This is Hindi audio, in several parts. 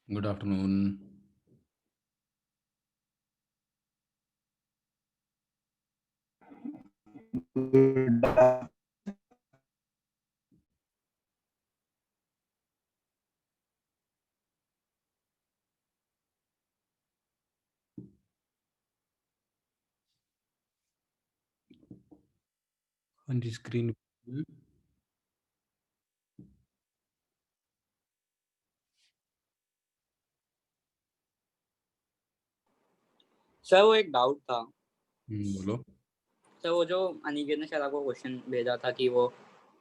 Good afternoon. हाँ जी, स्क्रीन। सर वो एक डाउट था। बोलो। सर वो जो अनिकेत ने शायद आपको क्वेश्चन भेजा था कि वो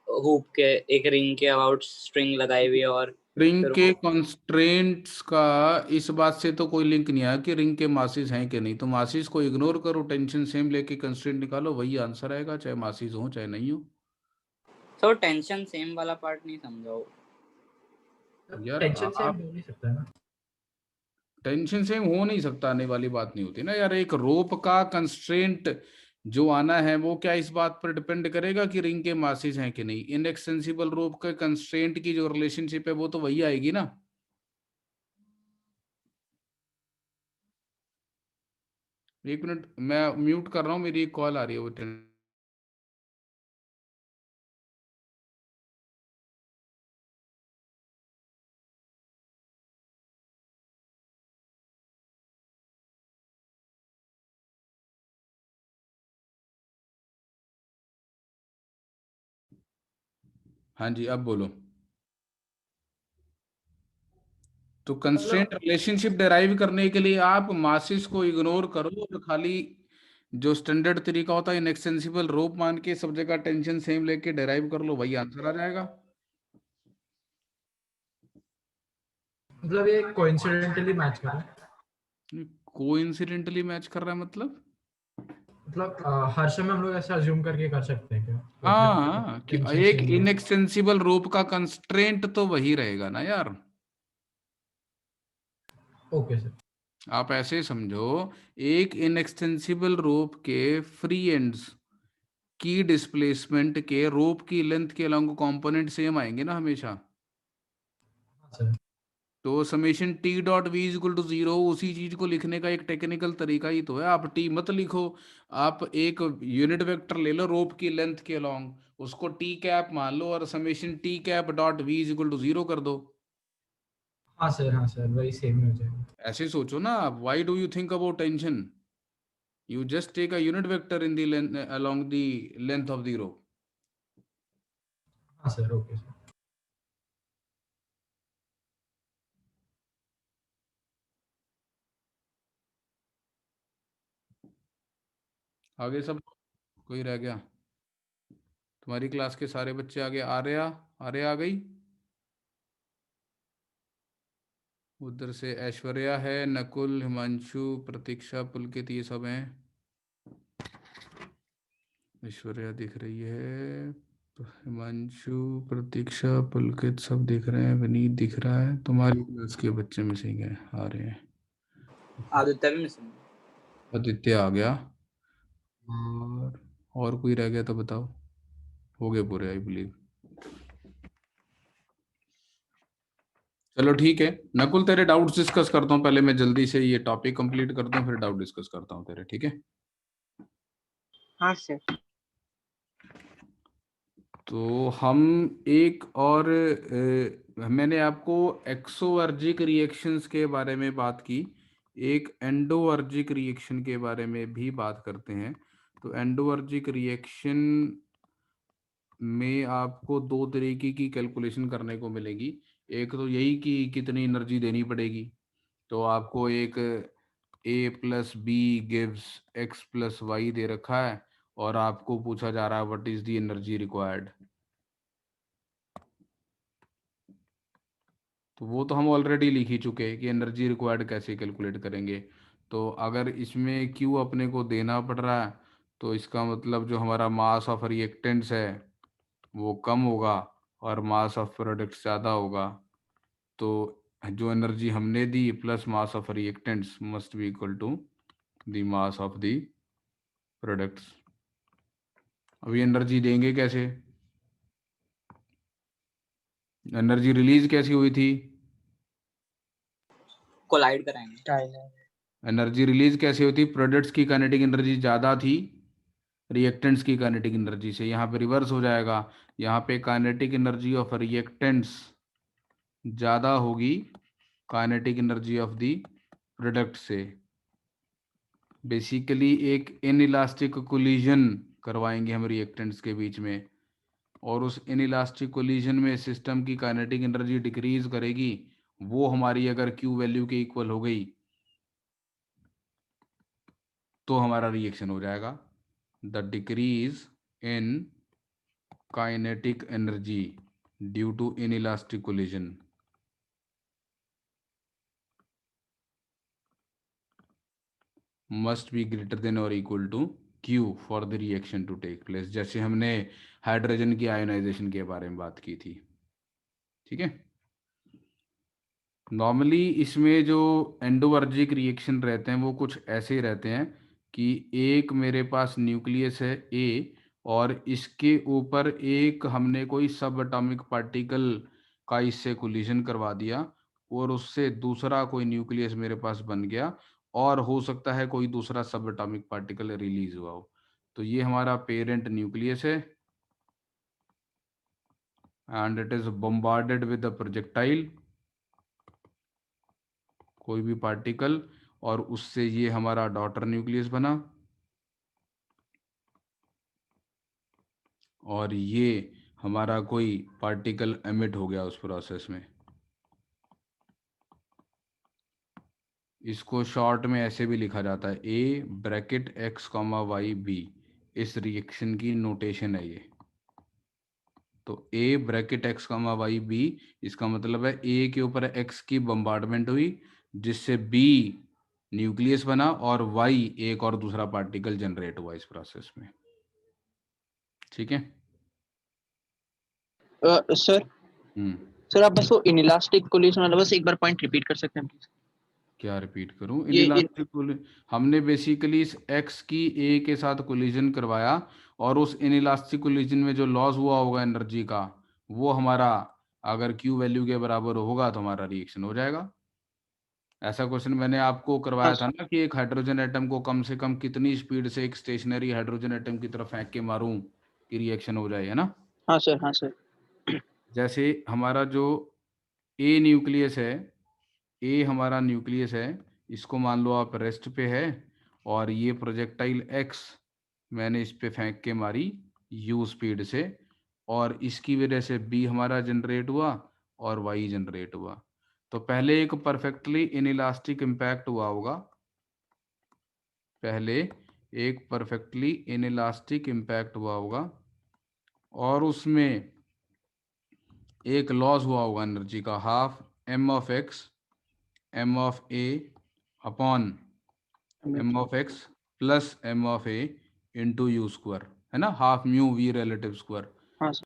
हुप के एक रिंग के अबाउट स्ट्रिंग लगाई हुई है और रिंग फिर के वो कॉन्स्ट्रेंट्स का इस बात से तो कोई लिंक नहीं आया कि रिंग के मासिस हैं कि नहीं। तो मासिस को इग्नोर करो, टेंशन सेम लेके कंस्ट्रेंट निकालो, वही आंसर आएगा, चाहे मासिस हो चाहे नहीं हो। सर टेंशन सेम वाला पार्ट नहीं समझा हो। यार टेंशन से आप हो नहीं सकता है ना। टेंशन सेम हो नहीं सकता, आने वाली बात नहीं होती ना यार। एक रोप का कंस्ट्रेंट जो आना है वो क्या इस बात पर डिपेंड करेगा कि रिंग के मासिस हैं कि नहीं। इनएक्सटेंसिबल रोप के कंस्ट्रेंट की जो रिलेशनशिप है वो तो वही आएगी ना। एक मिनट, मैं म्यूट कर रहा हूँ, मेरी एक कॉल आ रही है, वो हाँ जी, अब बोलो। तो कंस्ट्रेंट मतलब रिलेशनशिप डिराइव करने के लिए आप मासिस को इग्नोर करो और खाली जो स्टैंडर्ड तरीका होता है इनएक्सटेंसिबल रोप मान के सब जगह टेंशन सेम लेके डिराइव कर लो, वही आंसर आ जाएगा। मतलब ये कोइंसिडेंटली मैच कर रहा है। कोइंसिडेंटली मैच कर रहा है मतलब? मतलब हर समय हम लोग ऐसा अज्यूम करके कर सकते हैं क्या कि अपने हाँ, कि टेंशन एक सेम हो। इनएक्सटेंसिबल रोप का कंस्ट्रेंट तो वही रहेगा ना यार। Okay sir. आप ऐसे समझो, एक इनएक्सटेंसिबल रोप के फ्री एंड्स की डिस्प्लेसमेंट के रोप की लेंथ के अलॉन्ग कंपोनेंट सेम आएंगे ना हमेशा। सर तो summation T dot V is equal to zero, उसी चीज को लिखने का एक टेक्निकल तरीका ही तो है। आप टी मत लिखो, आप एक यूनिट वेक्टर ले लो रोप की लेंथ के अलॉन्ग, उसको टी कैप मान लो और summation T cap dot V is equal to zero कर दो। हाँ सर वही सेम ही हो जाएगा। ऐसे सोचो ना आप, why do you think about tension? You just take a unit vector in the length along the length of the rope. हाँ सर ओके सर। आगे सब कोई रह गया? तुम्हारी क्लास के सारे बच्चे आगे। आर्या, आर्या आ गई। उधर से ऐश्वर्या है, नकुल, हिमांशु, प्रतीक्षा, पुलकित, ये सब हैं। ऐश्वर्या दिख रही है, हिमांशु, प्रतीक्षा, पुलकित सब दिख रहे हैं, विनीत दिख रहा है। तुम्हारी क्लास के बच्चे मिसिंग है, आ रहे हैं। आदित्य भी मिसिंग है। आदित्य आ गया। और कोई रह गया तो बताओ। हो गए पूरे आई बिलीव। चलो ठीक है नकुल, तेरे डाउट्स डिस्कस करता हूँ। पहले मैं जल्दी से ये टॉपिक कंप्लीट करता हूँ, फिर डाउट डिस्कस करता हूँ तेरे, ठीक है? हाँ सर। तो हम एक और मैंने आपको एक्सोवर्जिक रिएक्शंस के बारे में बात की, एक एंडोवर्जिक रिएक्शन के बारे में भी बात करते हैं। तो एंडोवर्जिक रिएक्शन में आपको दो तरीके की कैलकुलेशन करने को मिलेगी। एक तो यही कि कितनी एनर्जी देनी पड़ेगी। तो आपको एक A plus B gives X plus Y दे रखा है और आपको पूछा जा रहा है what is the energy required. तो वो तो हम ऑलरेडी लिख ही चुके हैं कि एनर्जी रिक्वायर्ड कैसे कैलकुलेट करेंगे। तो अगर इसमें क्यू अपने को देना पड़ रहा है तो इसका मतलब जो हमारा मास ऑफ रिएक्टेंट्स है वो कम होगा और मास ऑफ प्रोडक्ट्स ज़्यादा होगा। तो जो एनर्जी हमने दी plus mass of reactants must be equal to the mass of the products. अभी एनर्जी देंगे कैसे? एनर्जी रिलीज कैसी हुई थी? कोलाइड कराएंगे। एनर्जी रिलीज कैसे होती? प्रोडक्ट्स की काइनेटिक एनर्जी ज़्यादा थी रिएक्टेंट्स की काइनेटिक एनर्जी से, यहाँ पे रिवर्स हो जाएगा। यहाँ पे काइनेटिक एनर्जी ऑफ रिएक्टेंट्स ज़्यादा होगी kinetic energy of the product से। बेसिकली एक इनइलास्टिक कोलिजन करवाएंगे हम रिएक्टेंट्स के बीच में, और उस इनइलास्टिक कोलिजन में सिस्टम की काइनेटिक एनर्जी डिक्रीज करेगी। वो हमारी अगर क्यू वैल्यू के इक्वल हो गई तो हमारा रिएक्शन हो जाएगा। The decrease in kinetic energy due to inelastic collision must be greater than और equal to Q for the reaction to take place, जैसे हमने हाइड्रोजन की आयोनाइजेशन के बारे में बात की थी। ठीक है। नॉर्मली इसमें जो एंडोवर्जिक रिएक्शन रहते हैं वो कुछ ऐसे रहते हैं कि एक मेरे पास न्यूक्लियस है ए, और इसके ऊपर एक हमने कोई सब एटॉमिक पार्टिकल का इससे कोलिजन करवा दिया, और उससे दूसरा कोई न्यूक्लियस मेरे पास बन गया, और हो सकता है कोई दूसरा सब एटॉमिक पार्टिकल रिलीज हुआ हो। तो ये हमारा पेरेंट न्यूक्लियस है and it is bombarded with the projectile, कोई भी पार्टिकल, और उससे ये हमारा डॉटर न्यूक्लियस बना, और ये हमारा कोई पार्टिकल एमिट हो गया उस प्रोसेस में। इसको शॉर्ट में ऐसे भी लिखा जाता है, A bracket X comma Y B. इस रिएक्शन की नोटेशन है ये। तो A bracket X comma Y B, इसका मतलब है ए के ऊपर एक्स की बम्बार्डमेंट हुई जिससे बी न्यूक्लियस बना, और वाई एक और दूसरा पार्टिकल जनरेट हुआ इस प्रोसेस में। ठीक है। सर सर आप बस वो इनइलास्टिक कोलिजन वाला बस एक बार पॉइंट रिपीट कर सकते हैं प्लीज? क्या रिपीट करूं? ये इनइलास्टिक हमने बेसिकली इस एक्स की ए के साथ कोलिजन करवाया, और उस इनइलास्टिक कोलिजन में जो लॉस हुआ होगा एनर्जी का, वो हमारा अगर क्यू वैल्यू के बराबर होगा तो हमारा रिएक्शन हो जाएगा। ऐसा क्वेश्चन मैंने आपको करवाया हाँ था ना कि एक हाइड्रोजन एटम को कम से कम कितनी स्पीड से एक स्टेशनरी हाइड्रोजन एटम की तरफ फेंक के मारूं कि रिएक्शन हो जाए, है ना। हाँ सर, हाँ सर। जैसे हमारा जो ए न्यूक्लियस है, ए हमारा न्यूक्लियस है, इसको मान लो आप रेस्ट पे है, और ये प्रोजेक्टाइल एक्स मैंने इस पे फेंक के मारी यू स्पीड से, और इसकी वजह से बी हमारा जनरेट हुआ और वाई जनरेट हुआ। तो पहले एक परफेक्टली इनइलास्टिक इम्पैक्ट हुआ होगा, पहले एक परफेक्टली इनइलास्टिक इम्पैक्ट हुआ होगा, और उसमें एक लॉस हुआ होगा एनर्जी का, half M of X M of A upon M of X plus M of A into U square, है ना, half mu V relative square. हाँ सर।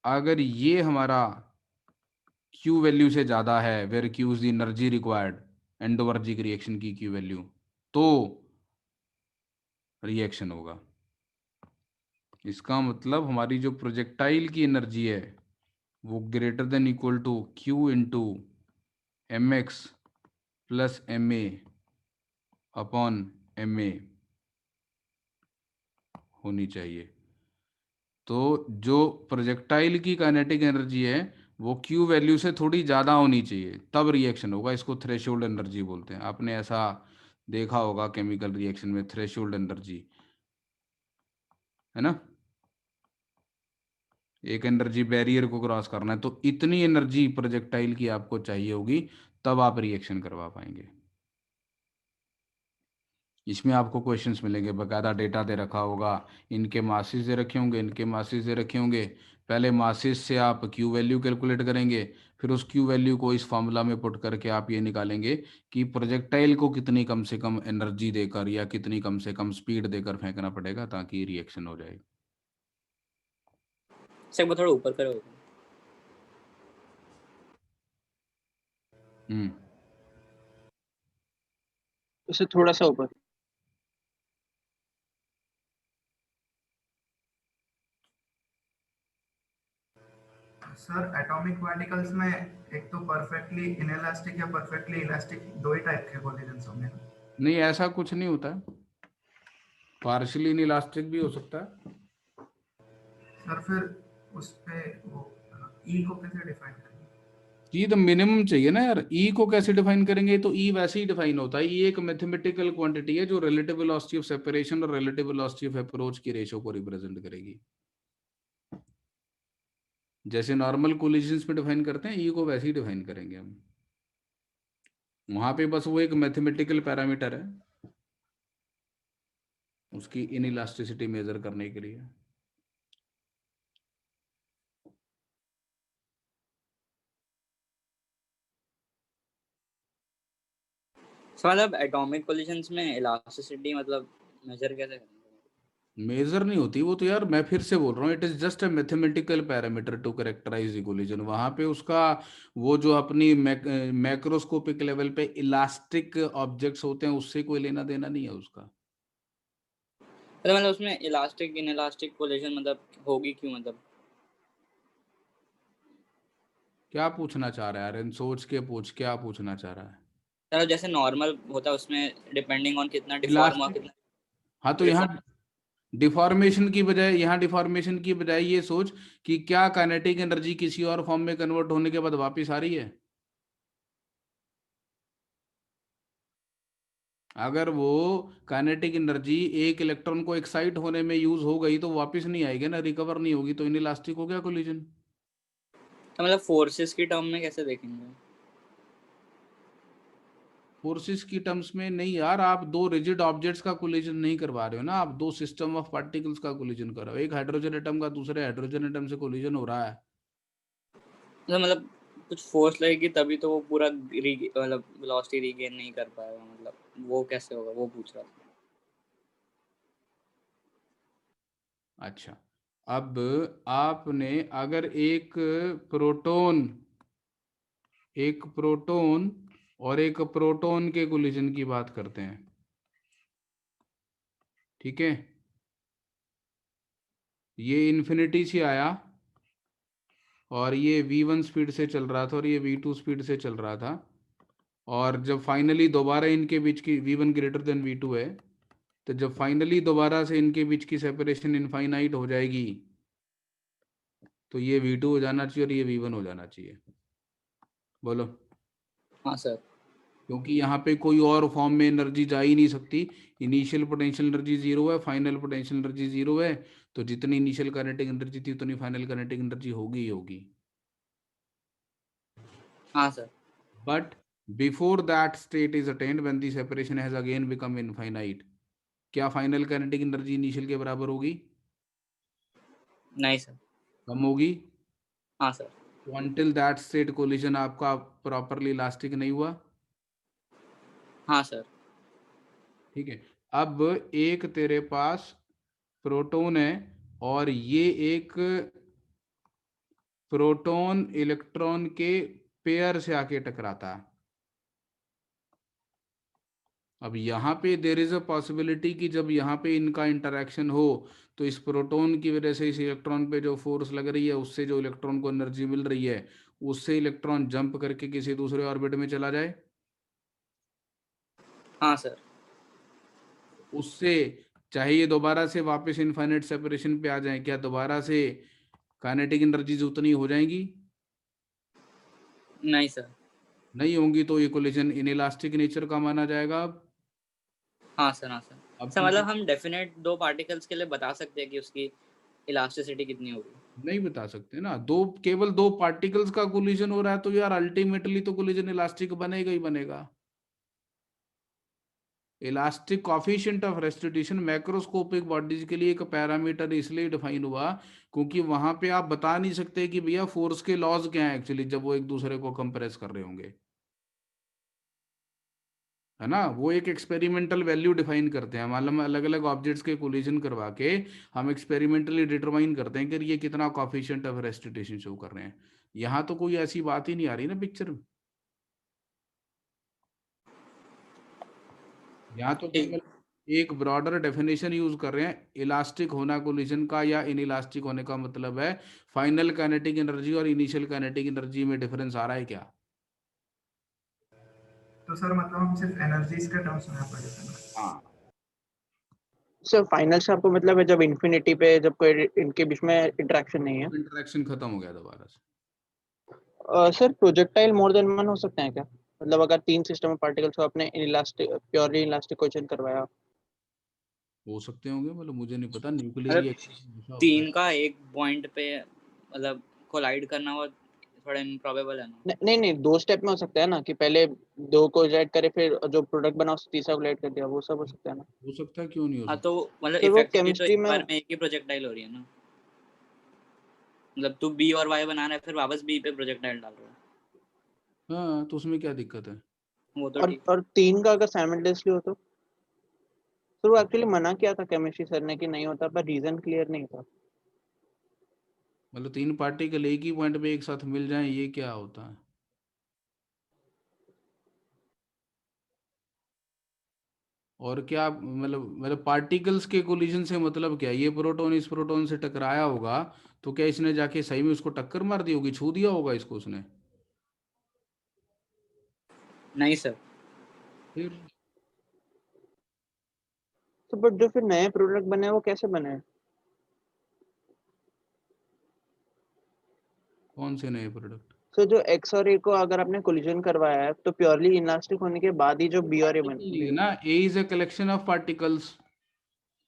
अगर ये हमारा क्यू वैल्यू से ज़्यादा है, where Q is the energy required endoergic reaction की क्यू वैल्यू, तो रिएक्शन होगा। इसका मतलब हमारी जो प्रोजेक्टाइल की एनर्जी है वो greater than equal to Q into M X plus M A upon M A होनी चाहिए। तो जो प्रोजेक्टाइल की काइनेटिक एनर्जी है वो क्यू वैल्यू से थोड़ी ज़्यादा होनी चाहिए, तब रिएक्शन होगा। इसको थ्रेशोल्ड एनर्जी बोलते हैं। आपने ऐसा देखा होगा केमिकल रिएक्शन में, थ्रेशोल्ड एनर्जी, है ना। एक एनर्जी बैरियर को क्रॉस करना है, तो इतनी एनर्जी प्रोजेक्टाइल की आपको चाहिए होगी, तब आप रिएक्शन करवा पाएंगे। इसमें आपको क्वेश्चंस मिलेंगे, बकायदा डेटा दे रखा होगा, इनके मासेस दे रखे होंगे, इनके मासेस दे रखे होंगे। पहले मासेस से आप क्यू वैल्यू कैलकुलेट करेंगे, फिर उस क्यू वैल्यू को इस फार्मूला में पुट करके आप ये निकालेंगे कि प्रोजेक्टाइल को कितनी कम से कम एनर्जी देकर या कितनी कम से कम स्पीड देकर फेंकना पड़ेगा ताकि रिएक्शन हो जाए। सर वो थोड़ा ऊपर करो। उससे थोड़ा सा ऊपर। सर एटॉमिक पार्टिकल्स में एक तो परफेक्टली इनइलास्टिक या परफेक्टली इलास्टिक दो ही टाइप के कोलिजन्स होंगे ना? नहीं, ऐसा कुछ नहीं होता है, पार्शियली इनइलास्टिक भी हो सकता है। सर फिर उस पे वो ई को कैसे डिफाइन करेंगे? ई तो मिनिमम चाहिए ना यार, ई को कैसे डिफाइन करेंगे? तो ई वैसे ही डिफाइन होता है, ई एक मैथमेटिकल क्वांटिटी है जो रिलेटिव वेलोसिटी ऑफ सेपरेशन और रिलेटिव वेलोसिटी ऑफ अप्रोच की रेशो को रिप्रेजेंट करेगी। जैसे नॉर्मल कोलिजन्स में डिफाइन करते हैं, ई को वैसे ही डिफाइन करेंगे हम। वहां पे बस वो एक मैथमेटिकल पैरामीटर है उसकी इनइलास्टिसिटी मेजर करने के लिए। So, मतलब एटॉमिक कोलिजन्स में इलास्टिसिटी मतलब मेजर कैसे करेंगे? मेजर नहीं होती वो तो यार, मैं फिर से बोल रहा हूँ, it is just a mathematical parameter to characterize the collision. वहां पे उसका वो जो अपनी मैक्रोस्कोपिक लेवल पे इलास्टिक ऑब्जेक्ट्स होते हैं उससे कोई लेना देना नहीं है उसका। मतलब उसमें इलास्टिक इनइलास्टिक कोलिजन मतलब होगी क्यों? मतलब क्या पूछना चाह रहा है यार? सोच के पूछ, क्या पूछना चाह रहा है? मतलब जैसे नॉर्मल होता है उसमें डिपेंडिंग ऑन कितना डिफॉर्म हुआ, इलास्टिक, कितना हाँ तो यहाँ डिफॉर्म। डिफॉर्मेशन की बजाय, यहाँ डिफॉर्मेशन की बजाय ये सोच कि क्या काइनेटिक एनर्जी किसी और फॉर्म में कन्वर्ट होने के बाद वापस आ रही है। अगर वो काइनेटिक एनर्जी एक इलेक्ट्रॉन को एक्साइट होने में यूज हो गई तो वापस नहीं आएगी ना, रिकवर नहीं होगी, तो इनइलास्टिक हो गया कोलिजन। तो मतलब फोर्सेस की टर्म में कैसे देखेंगे? फोर्सेस की टर्म्स में नहीं यार, आप दो रिजिड ऑब्जेक्ट्स का कोलिजन नहीं करवा रहे हो ना, आप दो सिस्टम ऑफ पार्टिकल्स का कोलिजन कर रहे हो। एक हाइड्रोजन एटम का दूसरे हाइड्रोजन एटम से कोलिजन हो रहा है। मतलब कुछ फोर्स लगेगी तभी तो वो पूरा मतलब वेलोसिटी रीगेन नहीं कर पाएगा, मतलब वो कैसे होगा वो पूछ रहा था। अच्छा, अब आपने अगर प्रोटॉन एक प्रोटॉन और एक प्रोटॉन के कोलिजन की बात करते हैं, ठीक है, ये इन्फिनिटी से आया और ये v1 स्पीड से चल रहा था और ये v2 स्पीड से चल रहा था, और जब फाइनली दोबारा इनके बीच की v1 ग्रेटर देन v2 है, तो जब फाइनली दोबारा से इनके बीच की सेपरेशन इनफाइनाइट हो जाएगी तो ये v2 हो जाना चाहिए और ये v1 हो जाना चाहिए। बोलो। हाँ सर। क्योंकि यहाँ पे कोई और फॉर्म में एनर्जी जा ही नहीं सकती। इनिशियल पोटेंशियल एनर्जी जीरो है, फाइनल पोटेंशियल एनर्जी जीरो है, तो जितनी इनिशियल काइनेटिक एनर्जी थी उतनी फाइनल काइनेटिक एनर्जी होगी ही होगी। हाँ sir. But before that state is attained, when the separation has again become infinite, क्या फाइनल काइनेटिक एनर्जी इनिशियल के बराबर होगी? नहीं सर। कम होगी। हाँ सर। तो until that state collision आपका प्रॉपरली इलास्टिक नहीं हुआ। हाँ सर। ठीक है, अब एक तेरे पास प्रोटॉन है और ये एक प्रोटॉन इलेक्ट्रॉन के पेयर से आके टकराता है। अब यहाँ पे देर इज अ पॉसिबिलिटी कि जब यहाँ पे इनका इंटरेक्शन हो तो इस प्रोटॉन की वजह से इस इलेक्ट्रॉन पे जो फोर्स लग रही है उससे जो इलेक्ट्रॉन को एनर्जी मिल रही है उससे इलेक्ट्रॉन जंप करके किसी दूसरे ऑर्बिट में चला जाए। हाँ सर। उससे चाहे ये दोबारा से वापस इनफाइनाइट सेपरेशन पे आ जाए, क्या दोबारा से काइनेटिक एनर्जीज उतनी हो जाएंगी? नहीं सर। नहीं होंगी, तो ये कोलिजन इनइलास्टिक नेचर का माना जाएगा। हाँ सर। हाँ सर। अब सर तुम मतलब हम डेफिनेट दो पार्टिकल्स के लिए बता सकते हैं कि उसकी इलास्टिसिटी कितनी होगी? नहीं बता सकते ना, दो केवल दो पार्टिकल्स का कोलिजन हो रहा है तो यार अल्टीमेटली तो कोलिजन इलास्टिक बनेगा ही बनेगा। Elastic coefficient of restitution macroscopic bodies के लिए एक पैरामीटर इसलिए डिफाइन हुआ क्योंकि वहां पे आप बता नहीं सकते कि भैया फोर्स के लॉज क्या हैं एक्चुअली जब वो एक दूसरे को कंप्रेस कर रहे होंगे, है ना। वो एक एक्सपेरिमेंटल वैल्यू डिफाइन करते हैं, मतलब अलग अलग ऑब्जेक्ट्स के कोलिजन करवा के हम एक्सपेरिमेंटली डिटरमाइन करते हैं कि ये कितना कॉफिशिएंट ऑफ रेस्टिट्यूशन शो कर रहे हैं। यहाँ तो कोई ऐसी बात ही नहीं आ रही ना पिक्चर में। यहाँ तो ठीक। केवल एक ब्रॉडर डेफिनेशन यूज कर रहे हैं इलास्टिक होना कोलिजन का या इनइलास्टिक होने का मतलब है फाइनल काइनेटिक एनर्जी और इनिशियल काइनेटिक एनर्जी में डिफरेंस आ रहा है क्या? तो सर मतलब हम सिर्फ एनर्जीज का टर्म्स में पढ़े थे ना। हाँ, सर फाइनल से आपको मतलब है जब इन्फिनिटी पे जब कोई इनके बीच में इंटरेक्शन नहीं है। इंटरेक्शन खत्म हो गया दोबारा से। Sir projectile more than one हो सकते हैं क्या? मतलब अगर 3 सिस्टम ऑफ पार्टिकल्स को आपने इनइलास्टिक प्योरली इलास्टिक क्वेश्चन करवाया। हो सकते होंगे, मतलब मुझे नहीं पता, न्यूक्लियर मतलब रिएक्शन हमेशा होता है। 3 का एक पॉइंट पे मतलब कोलाइड करना वो थोड़ा इम्प्रॉबेबल है ना। नहीं नहीं 2 स्टेप में हो सकता है ना कि पहले 2 को ऐड करे फिर जो प्रोडक्ट बना उससे तीसरा को ऐड कर दिया, वो सब हो सकता है ना। हो सकता है, क्यों नहीं हो हाँ सकता? तो मतलब सर वो इफेक्टिवली तो केमिस्ट्री एक में। बार में एक ही प्रोजेक्टाइल हो रही है ना। मतलब तू बी और वाई बना रहा है फिर वापस बी पे प्रोजेक्टाइल डाल रहा है, हाँ, तो उसमें क्या दिक्कत है? वो तो ठीक है। और 3 का अगर साइमल्टेनियसली हो तो वो एक्चुअली मना किया था केमिस्ट्री सर ने कि नहीं होता, पर रीजन क्लियर नहीं था। मतलब 3 पार्टिकल एक ही पॉइंट पे एक साथ मिल जाएं, ये क्या होता है? और क्या मतलब पार्टिकल्स के कोलिजन से मतलब क्या? ये प्रोटॉन इस प्रोटॉन से टकराया होगा तो क्या इसने जाके सही में उसको टक्कर मार दी होगी, छू दिया होगा इसको उसने? नहीं सर। फिर तो बट जो फिर नए प्रोडक्ट बने हैं, वो कैसे बने हैं? कौन से नए प्रोडक्ट? सो जो एक्स और ए को अगर आपने कोलिजन करवाया है तो प्योरली इलास्टिक होने के बाद ही जो बी और ए बन पार्टिकल नहीं है बी। ना, A is a collection of particles.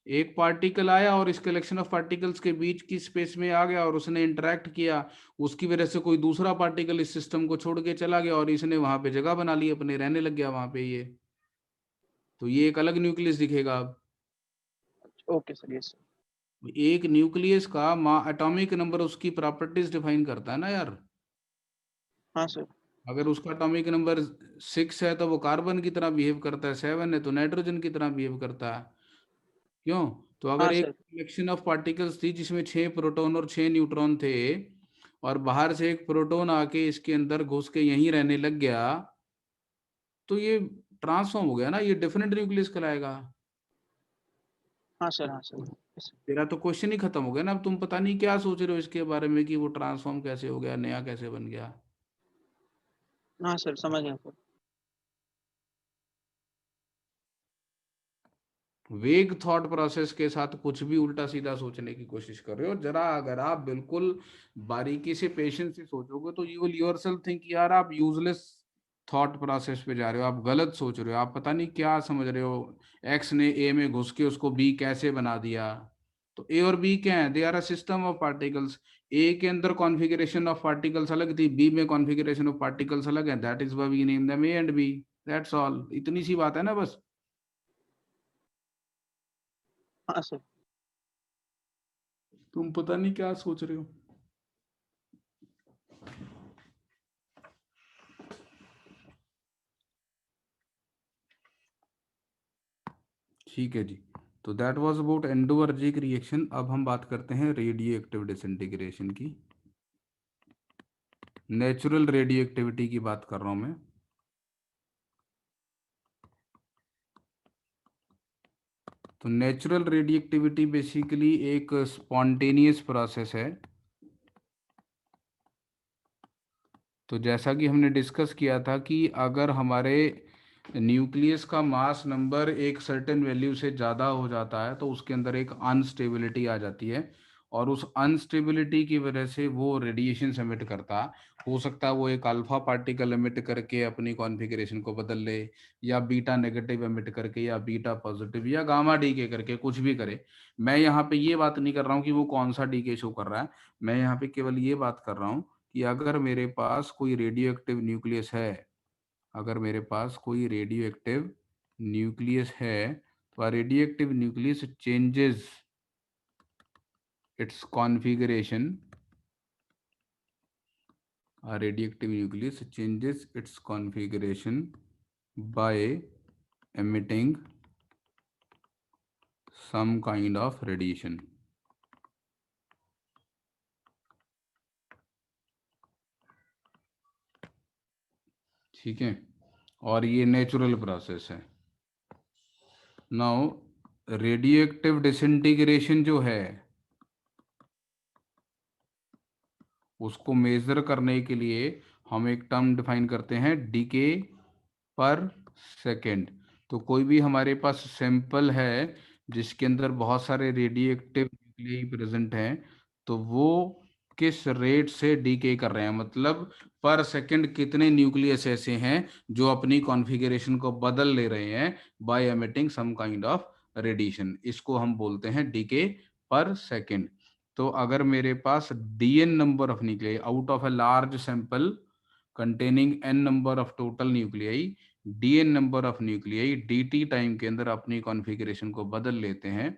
एक पार्टिकल आया और इस कलेक्शन ऑफ पार्टिकल्स के बीच की स्पेस में आ गया और उसने इंटरेक्ट किया, उसकी वजह से कोई दूसरा पार्टिकल इस सिस्टम को छोड़ के चला गया और इसने वहां पे जगह बना ली अपने, रहने लग गया वहां पे ये। तो ये एक अलग न्यूक्लियस दिखेगा अब। Okay sir, yes sir. एक न्यूक्लियस का एटॉमिक नंबर उसकी प्रॉपर्टीज डिफाइन करता है ना यार। हाँ सर। अगर उसका एटॉमिक नंबर 6 है तो वो कार्बन की तरह बिहेव करता है, 7 है तो नाइट्रोजन की तरह बिहेव करता है। क्यों? तो अगर हाँ एक सर। कलेक्शन ऑफ पार्टिकल्स थी जिसमें 6 प्रोटॉन और 6 न्यूट्रॉन थे, और बाहर से एक प्रोटॉन आके इसके अंदर घुस के यहीं रहने लग गया, तो ये ट्रांसफॉर्म हो गया ना, ये डिफरेंट न्यूक्लियस कहलाएगा। हाँ सर। हाँ सर, yes, sir। तेरा तो क्वेश्चन ही खत्म हो गया ना। अब तुम पता नहीं क्या सोच रहे हो इसके बारे में कि वो ट्रांसफॉर्म कैसे हो गया, नया कैसे बन गया। हाँ सर, समझ गया सर। वेग थॉट प्रोसेस के साथ कुछ भी उल्टा सीधा सोचने की कोशिश कर रहे हो। जरा अगर आप बिल्कुल बारीकी से पेशेंस से सोचोगे तो यू विल योरसेल्फ थिंक यार आप यूजलेस थॉट प्रोसेस पे जा रहे हो, आप गलत सोच रहे हो, आप पता नहीं क्या समझ रहे हो। एक्स ने ए में घुस के उसको बी कैसे बना दिया? तो ए और बी क्या है? They are a system of particles. A के अंदर कॉन्फ़िगरेशन ऑफ पार्टिकल्स अलग थी, बी में कॉन्फ़िगरेशन ऑफ पार्टिकल्स अलग है, that is why we name them A and B. That's all, इतनी सी बात है ना बस। हाँ सर। तुम पता नहीं क्या सोच रहे हो। ठीक है जी। तो दैट वाज अबाउट एंडोवर्जिक रिएक्शन। अब हम बात करते हैं रेडियो एक्टिव डिसइंटीग्रेशन की। नेचुरल रेडियो एक्टिविटी की बात कर रहा हूं मैं। तो नेचुरल रेडियो एक्टिविटी बेसिकली एक स्पॉन्टेनियस प्रोसेस है। तो जैसा कि हमने डिस्कस किया था कि अगर हमारे न्यूक्लियस का मास नंबर एक सर्टेन वैल्यू से ज़्यादा हो जाता है तो उसके अंदर एक अनस्टेबिलिटी आ जाती है, और उस अनस्टेबिलिटी की वजह से वो रेडिएशन एमिट करता है। हो सकता है वो एक अल्फा पार्टिकल एमिट करके अपनी कॉन्फ़िगरेशन को बदल ले, या बीटा नेगेटिव एमिट करके, या बीटा पॉजिटिव, या गामा डी के करके, कुछ भी करे। मैं यहाँ पे ये बात नहीं कर रहा हूँ कि वो कौन सा डी के शो कर रहा है। मैं यहाँ पे केवल ये बात कर रहा हूँ कि अगर मेरे पास कोई रेडियो एक्टिव न्यूक्लियस है, अगर मेरे पास कोई रेडियो एक्टिव न्यूक्लियस है, तो radio active nucleus changes it's configuration, a radioactive nucleus changes its configuration by emitting some kind of radiation। ठीक है, और ये नेचुरल प्रोसेस है। नाउ रेडियो एक्टिव डिसइंटीग्रेशन जो है उसको मेजर करने के लिए हम एक टर्म डिफाइन करते हैं डीके पर सेकेंड। तो कोई भी हमारे पास सैंपल है जिसके अंदर बहुत सारे रेडियो एक्टिव न्यूक्लियाई प्रेजेंट हैं, तो वो किस रेट से डीके कर रहे हैं, मतलब पर सेकंड कितने न्यूक्लियस ऐसे हैं जो अपनी कॉन्फ़िगरेशन को बदल ले रहे हैं by emitting some kind of radiation, इसको हम बोलते हैं डीके पर सेकंड। तो अगर मेरे पास D N number of nuclei out of a large sample containing N number of total nuclei, D N number of nuclei dt time के अंदर अपनी कॉन्फ़िगरेशन को बदल लेते हैं,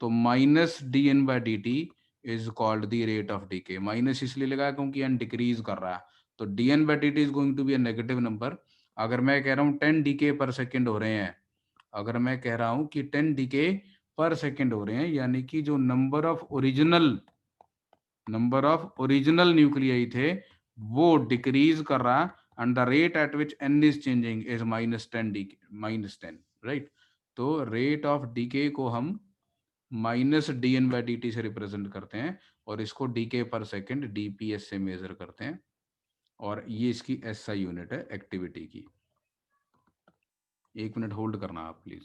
तो minus D N by D T is called the rate of decay. Minus इसलिए लगा क्योंकि एन डिक्रीज कर रहा है, तो D N by D T is going to be a negative number. अगर मैं कह रहा हूँ 10 डीके पर सेकेंड हो रहे हैं, अगर मैं कह रहा हूँ कि 10 डीके पर सेकेंड हो रहे हैं, यानी कि जो नंबर ऑफ ओरिजिनल न्यूक्लियाई थे वो डिक्रीज कर रहा, and the rate at which N is changing is -10 decay, -10, right. तो रेट ऑफ डीके को हम minus D N by D T से रिप्रेजेंट करते हैं, और इसको डीके पर सेकेंड डीपीएस से मेजर करते हैं, और ये इसकी एसआई यूनिट है एक्टिविटी की। 1 मिनट होल्ड करना आप प्लीज।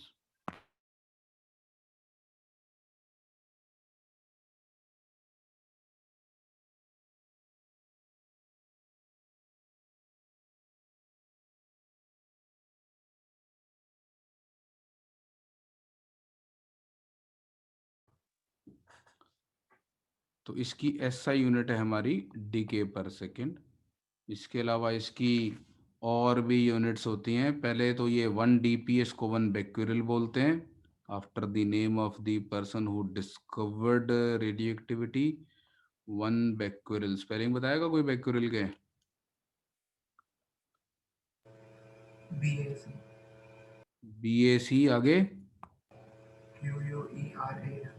तो इसकी एसआई यूनिट है हमारी डीके पर सेकेंड। इसके अलावा इसकी और भी यूनिट्स होती हैं। पहले तो ये 1 डीपीएस को 1 becquerel बोलते हैं, after the name of the person who discovered radio activity. 1 becquerel spelling बताएगा कोई becquerel के? BAC BAC आगे QUERAL।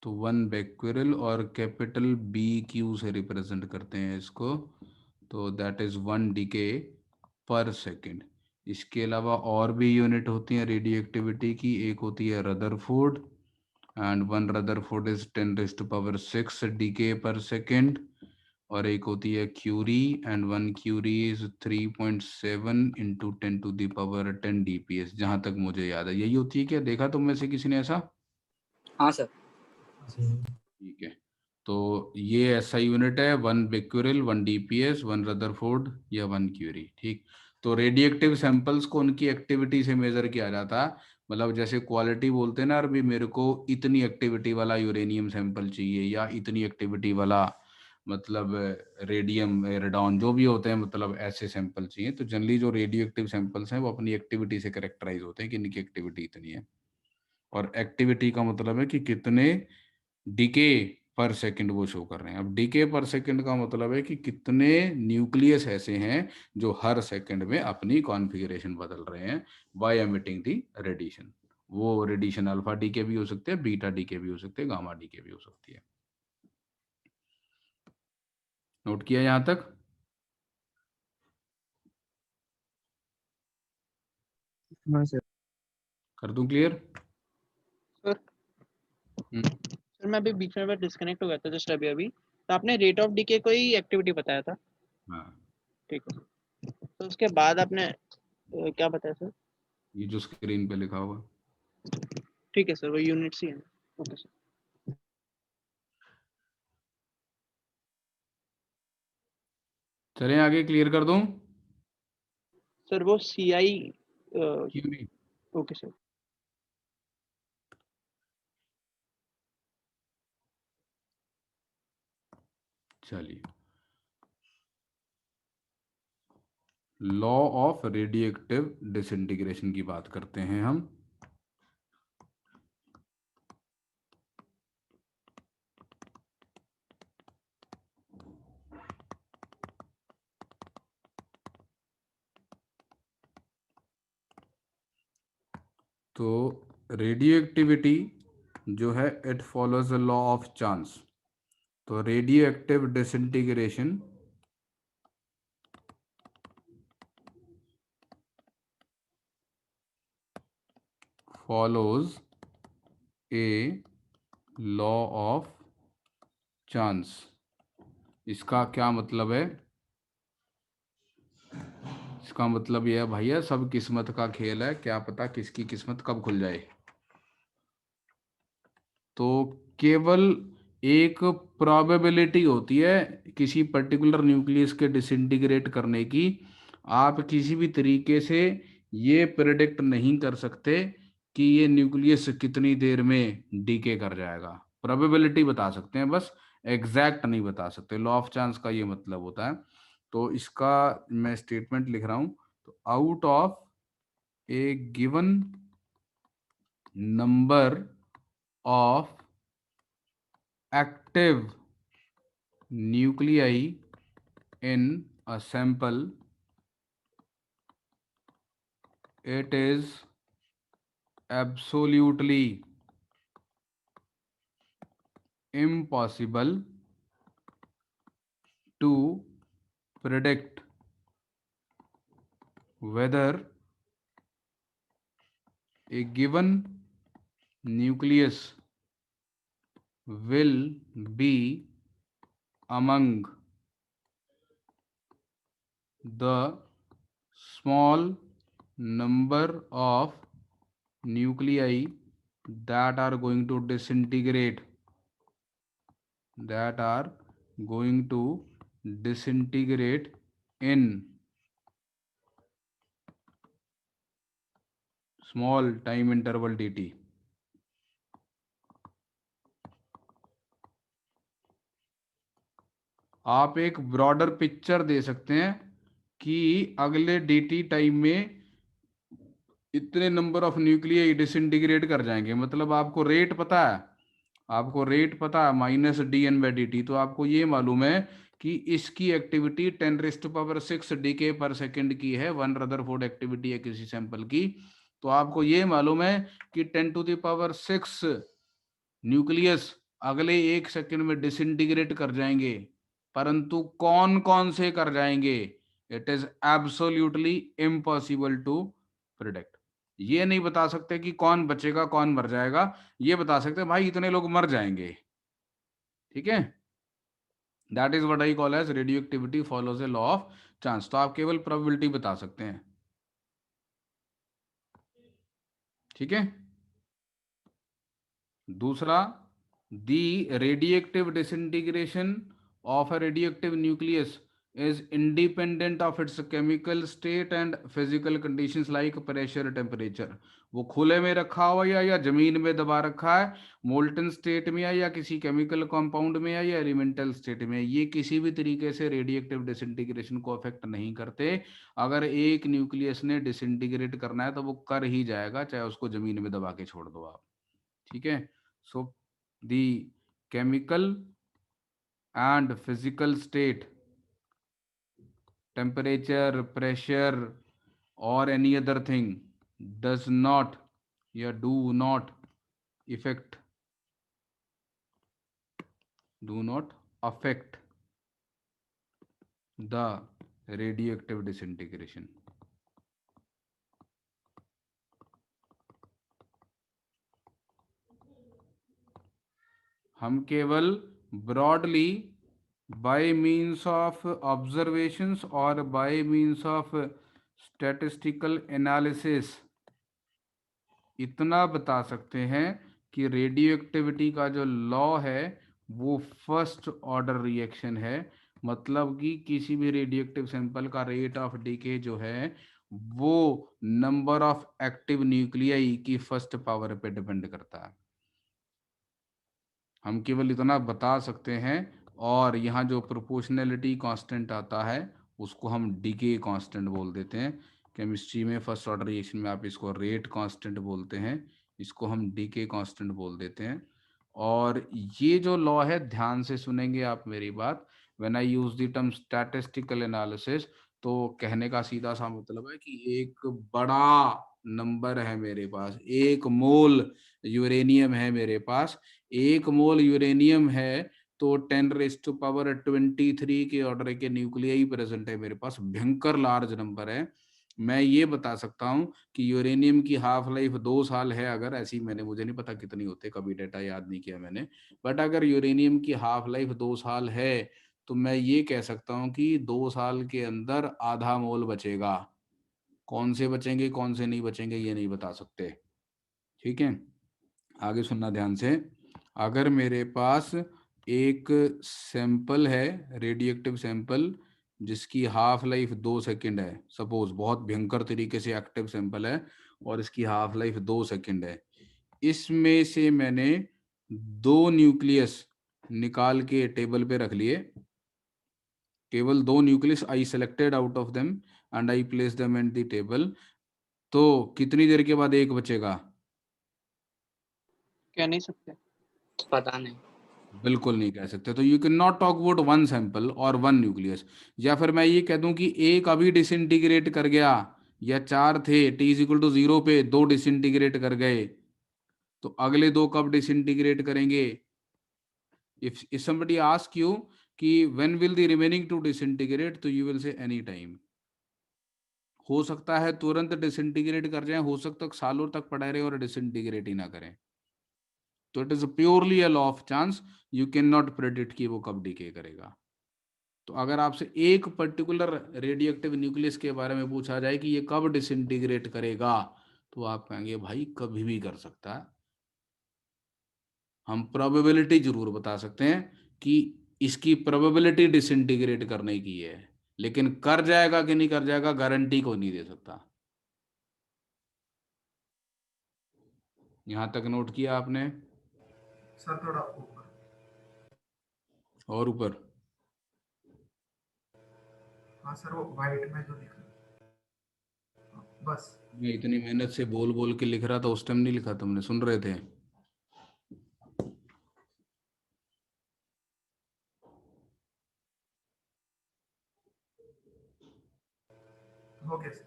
तो 1 becquerel और कैपिटल BQ से रिप्रेजेंट करते हैं इसको, तो that is 1 DK per second. इसके अलावा और भी यूनिट होती हैं रेडियो एक्टिविटी की। एक होती है Rutherford, and 1 Rutherford is 10⁻6 decay per second. और एक होती है Curie, and 1 Curie is 3.7 into 10⁻10 DPS, जहां तक मुझे याद है। यही होती है क्या? देखा तुम में से किसी ने ऐसा? हाँ सर। ठीक है, तो ये ऐसा यूनिट है 1 becquerel, 1 डीपीएस, 1 रदरफोर्ड या 1 क्यूरी। ठीक, तो रेडियो एक्टिव सैंपल्स को उनकी एक्टिविटी से मेजर किया जाता है। मतलब जैसे क्वालिटी बोलते हैं ना, अरबी मेरे को इतनी एक्टिविटी वाला यूरेनियम सैंपल चाहिए, या इतनी एक्टिविटी वाला मतलब रेडियम रेडॉन जो भी होते हैं, मतलब ऐसे सैंपल चाहिए। तो जनरली जो रेडियो एक्टिव सैंपल्स हैं वो अपनी एक्टिविटी से करेक्टराइज होते हैं कि इनकी एक्टिविटी इतनी है। और एक्टिविटी का मतलब है कि कितने डीके पर सेकंड वो शो कर रहे हैं। अब डीके पर सेकंड का मतलब है कि कितने न्यूक्लियस ऐसे हैं जो हर सेकंड में अपनी कॉन्फ़िगरेशन बदल रहे हैं बाय एमिटिंग दी रेडिएशन। वो रेडिएशन अल्फा डीके भी हो सकते हैं, बीटा डीके भी हो सकते हैं, गामा डीके भी हो सकती है। नोट किया यहां तक? हाँ सर। कर दूं क्लियर? सर सर मैं अभी बीच में डिस्कनेक्ट हो गया था जस्ट अभी तो आपने रेट ऑफ डीके को ही एक्टिविटी बताया था। हाँ, ठीक है, तो उसके बाद आपने क्या बताया सर? ये जो स्क्रीन पे लिखा हुआ। ठीक है सर, वो यूनिट्स ही है। Okay sir. चलें आगे, क्लियर कर दूं? सर वो CI। क्यों नहीं? Okay sir. चलिए, law of radioactive disintegration की बात करते हैं हम। तो रेडियो एक्टिविटी जो है it follows the law of chance. तो radioactive disintegration follows a law of chance। इसका क्या मतलब है? इसका मतलब यह है भैया, सब किस्मत का खेल है, क्या पता किसकी किस्मत कब खुल जाए। तो केवल एक प्रोबेबिलिटी होती है किसी पर्टिकुलर न्यूक्लियस के डिसइंटीग्रेट करने की। आप किसी भी तरीके से ये प्रेडिक्ट नहीं कर सकते कि ये न्यूक्लियस कितनी देर में डीके कर जाएगा। प्रोबेबिलिटी बता सकते हैं बस, एग्जैक्ट नहीं बता सकते। लॉ ऑफ चांस का ये मतलब होता है। तो इसका मैं स्टेटमेंट लिख रहा हूं। तो out of A given number of active nuclei in a sample, it is absolutely impossible to predict whether a given nucleus will be among the small number of nuclei that are going to disintegrate in small time interval dt। आप एक ब्रॉडर पिक्चर दे सकते हैं कि अगले dt टाइम में इतने नंबर ऑफ न्यूक्लियाई डिसइंटीग्रेट कर जाएंगे। मतलब आपको रेट पता है, minus D N by D T. तो आपको ये मालूम है कि इसकी एक्टिविटी 10⁻⁶ डीके पर सेकंड की है, 1 रदरफोर्ड एक्टिविटी है किसी सैंपल की। तो आपको ये मालूम है कि 10⁶ न्यूक्लियस अगले 1 सेकंड में डिसइंटीग्रेट कर जाएंगे, परंतु कौन कौन से कर जाएंगे, it is absolutely impossible to predict. ये नहीं बता सकते कि कौन बचेगा कौन मर जाएगा, ये बता सकते हैं भाई इतने लोग मर जाएंगे। ठीक है, that is what I call as radio activity follows a law of chance. तो आप केवल प्रोबेबिलिटी बता सकते हैं। ठीक है, दूसरा, the radioactive disintegration of a radioactive nucleus is independent of its chemical state and physical conditions like pressure, temperature। वो खुले में रखा हुआ या जमीन में दबा रखा है, मोल्टन स्टेट में या किसी केमिकल कंपाउंड में या एलिमेंटल स्टेट में, ये किसी भी तरीके से रेडियोएक्टिव डिसइंटीग्रेशन को अफेक्ट नहीं करते। अगर एक न्यूक्लियस ने डिसइंटीग्रेट करना है तो वो कर ही जाएगा, चाहे उसको जमीन में दबा के छोड़ दो आप। ठीक है, so the chemical and physical state, temperature, pressure or any other thing does not या do not affect the radioactive disintegration। हम केवल broadly by means of observations or by means of statistical analysis इतना बता सकते हैं कि रेडियो एक्टिविटी का जो लॉ है वो फर्स्ट ऑर्डर रिएक्शन है। मतलब कि किसी भी रेडियो एक्टिव सैंपल का रेट ऑफ डीके जो है वो नंबर ऑफ एक्टिव न्यूक्लियाई की फर्स्ट पावर पे डिपेंड करता है। हम केवल इतना बता सकते हैं। और यहाँ जो प्रोपोर्शनैलिटी कांस्टेंट आता है उसको हम डीके कांस्टेंट बोल देते हैं। केमिस्ट्री में फर्स्ट ऑर्डर रिएक्शन में आप इसको रेट कांस्टेंट बोलते हैं, इसको हम डीके कांस्टेंट बोल देते हैं। और ये जो लॉ है, ध्यान से सुनेंगे आप मेरी बात, when I use the term statistical analysis, तो कहने का सीधा सा मतलब है कि एक बड़ा नंबर है मेरे पास, 1 मोल यूरेनियम है मेरे पास, 1 मोल यूरेनियम है तो 10⁻23 के ऑर्डर के न्यूक्लियाई प्रेजेंट है मेरे पास, भयंकर लार्ज नंबर है। मैं ये बता सकता हूँ कि यूरेनियम की हाफ लाइफ 2 साल है, अगर ऐसी, मैंने, मुझे नहीं पता कितनी होते, कभी डेटा याद नहीं किया मैंने, बट अगर यूरेनियम की हाफ लाइफ 2 साल है तो मैं ये कह सकता हूँ कि 2 साल के अंदर आधा मोल बचेगा। कौन से बचेंगे कौन से नहीं बचेंगे ये नहीं बता सकते। ठीक है, आगे सुनना ध्यान से। अगर मेरे पास एक सैंपल है, रेडियो एक्टिव सैंपल, जिसकी हाफ लाइफ 2 सेकंड है, सपोज बहुत भयंकर तरीके से एक्टिव सैंपल है और इसकी हाफ लाइफ 2 सेकंड है, इसमें से मैंने 2 न्यूक्लियस निकाल के टेबल पे रख लिए, केवल 2 nucleus I selected out of them and I place them in the table, तो कितनी देर के बाद एक बचेगा? कह नहीं सकते। पता नहीं। बिल्कुल नहीं कह सकते। तो you can not talk about 1 sample और 1 न्यूक्लियस। या फिर मैं ये कह दूं कि एक अभी डिसइंटीग्रेट कर गया, या 4 थे t=0 पे 2 डिसइंटीग्रेट कर गए, तो अगले 2 कब डिसइंटीग्रेट करेंगे? इफ somebody ask you कि when will the remaining 2 disintegrate, तो you will say any time। हो सकता है तुरंत डिसइंटीग्रेट कर जाए, हो सकता है सालों तक पड़े रहे और डिसइंटीग्रेट ही ना करें। तो it is purely a law of chance, you can not predict कि वो कब डिके करेगा। तो अगर आपसे एक पर्टिकुलर रेडियो एक्टिव न्यूक्लियस के बारे में पूछा जाए कि ये कब डिसइंटीग्रेट करेगा, तो आप कहेंगे भाई कभी भी कर सकता है। हम प्रोबेबिलिटी जरूर बता सकते हैं कि इसकी प्रोबेबिलिटी डिसइंटीग्रेट करने की है, लेकिन कर जाएगा कि नहीं कर जाएगा गारंटी को नहीं दे सकता। यहां तक नोट किया आपने? सर थोड़ा ऊपर। और ऊपर? हाँ सर, वो वाइट में जो लिखा बस। मैं इतनी मेहनत से बोल बोल के लिख रहा था, उस टाइम नहीं लिखा, तुमने सुन रहे थे? हो गया सर।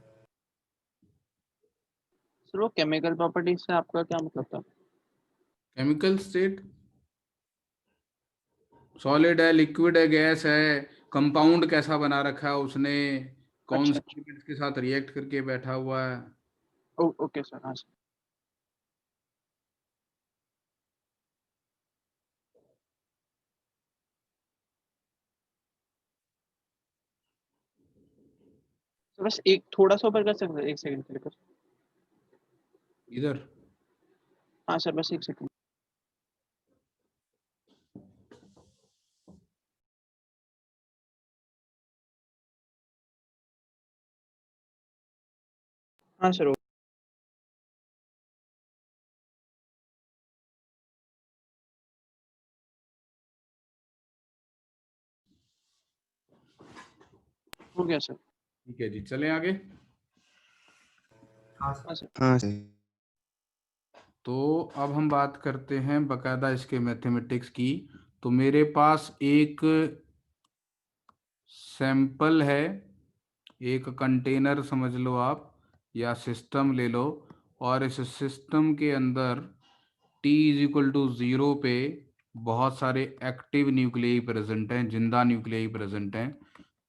सर वो केमिकल प्रॉपर्टीज से आपका क्या मतलब था? केमिकल स्टेट, सॉलिड है, लिक्विड है, गैस है, कंपाउंड कैसा बना रखा है उसने, कौन अच्छा से अच्छा, एलिमेंट्स के साथ रिएक्ट करके बैठा हुआ है। ओके सर, हाँ सर। तो बस एक थोड़ा सा ऊपर कर सकते हैं, 1 सेकंड के लिए? इधर हाँ सर, बस 1 सेकंड। हाँ सर, हो गया सर। ठीक है जी, चलें आगे। हाँ हाँ सर। सर। हाँ सर। तो अब हम बात करते हैं बकायदा इसके मैथमेटिक्स की। तो मेरे पास एक सैंपल है, एक कंटेनर समझ लो आप, या सिस्टम ले लो, और इस सिस्टम के अंदर t=0 पे बहुत सारे एक्टिव न्यूक्लियाई प्रेजेंट हैं, जिंदा न्यूक्लियाई प्रेजेंट हैं।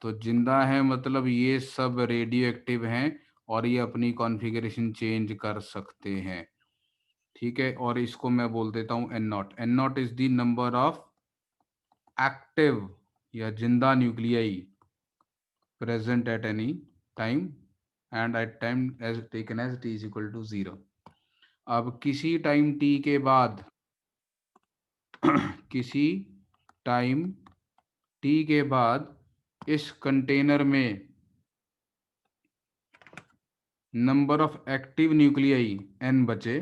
तो जिंदा है मतलब ये सब रेडियो एक्टिव हैं और ये अपनी कॉन्फ़िगरेशन चेंज कर सकते हैं। ठीक है, और इसको मैं बोल देता हूँ N0। N0 is the number of active या जिंदा nuclei present at any time and at time as taken as t=0। अब किसी टाइम t के बाद किसी टाइम t के बाद इस कंटेनर में number of active nuclei n बचे,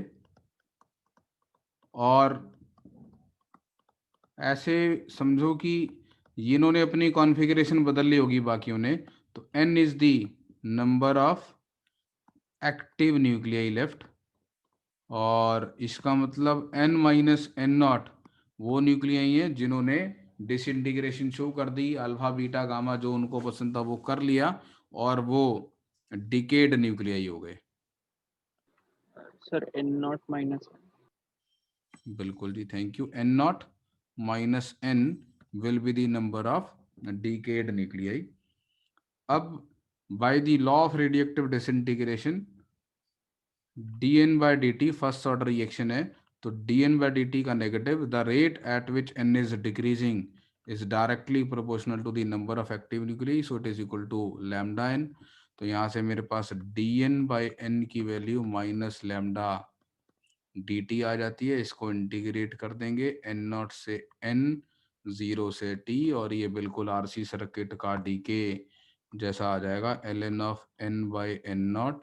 और ऐसे समझो कि इन्होंने अपनी कॉन्फ़िगरेशन बदल ली होगी बाकियों ने, तो n is the number of active nuclei left, और इसका मतलब n-n0 वो न्यूक्लियाई हैं जिन्होंने डिसइंटीग्रेशन शो कर दी, अल्फा बीटा गामा जो उनको पसंद था वो कर लिया, और वो डिकेड न्यूक्लियाई हो गए। Sir N0 minus. बिल्कुल जी, thank you. N0 minus n will be the number of decayed nuclei. अब by the law of radioactive disintegration dN/dt first order reaction है, तो dN/dt का negative, the rate at which n is decreasing is directly proportional to the number of active nucleus, so it is equal to lambda n। तो यहाँ से मेरे पास dN/n की वैल्यू माइनस लैम्डा dt आ जाती है। इसको इंटीग्रेट कर देंगे n0 से n, 0 से t, और ये बिल्कुल RC सर्किट का डीके जैसा आ जाएगा। ln of n/n0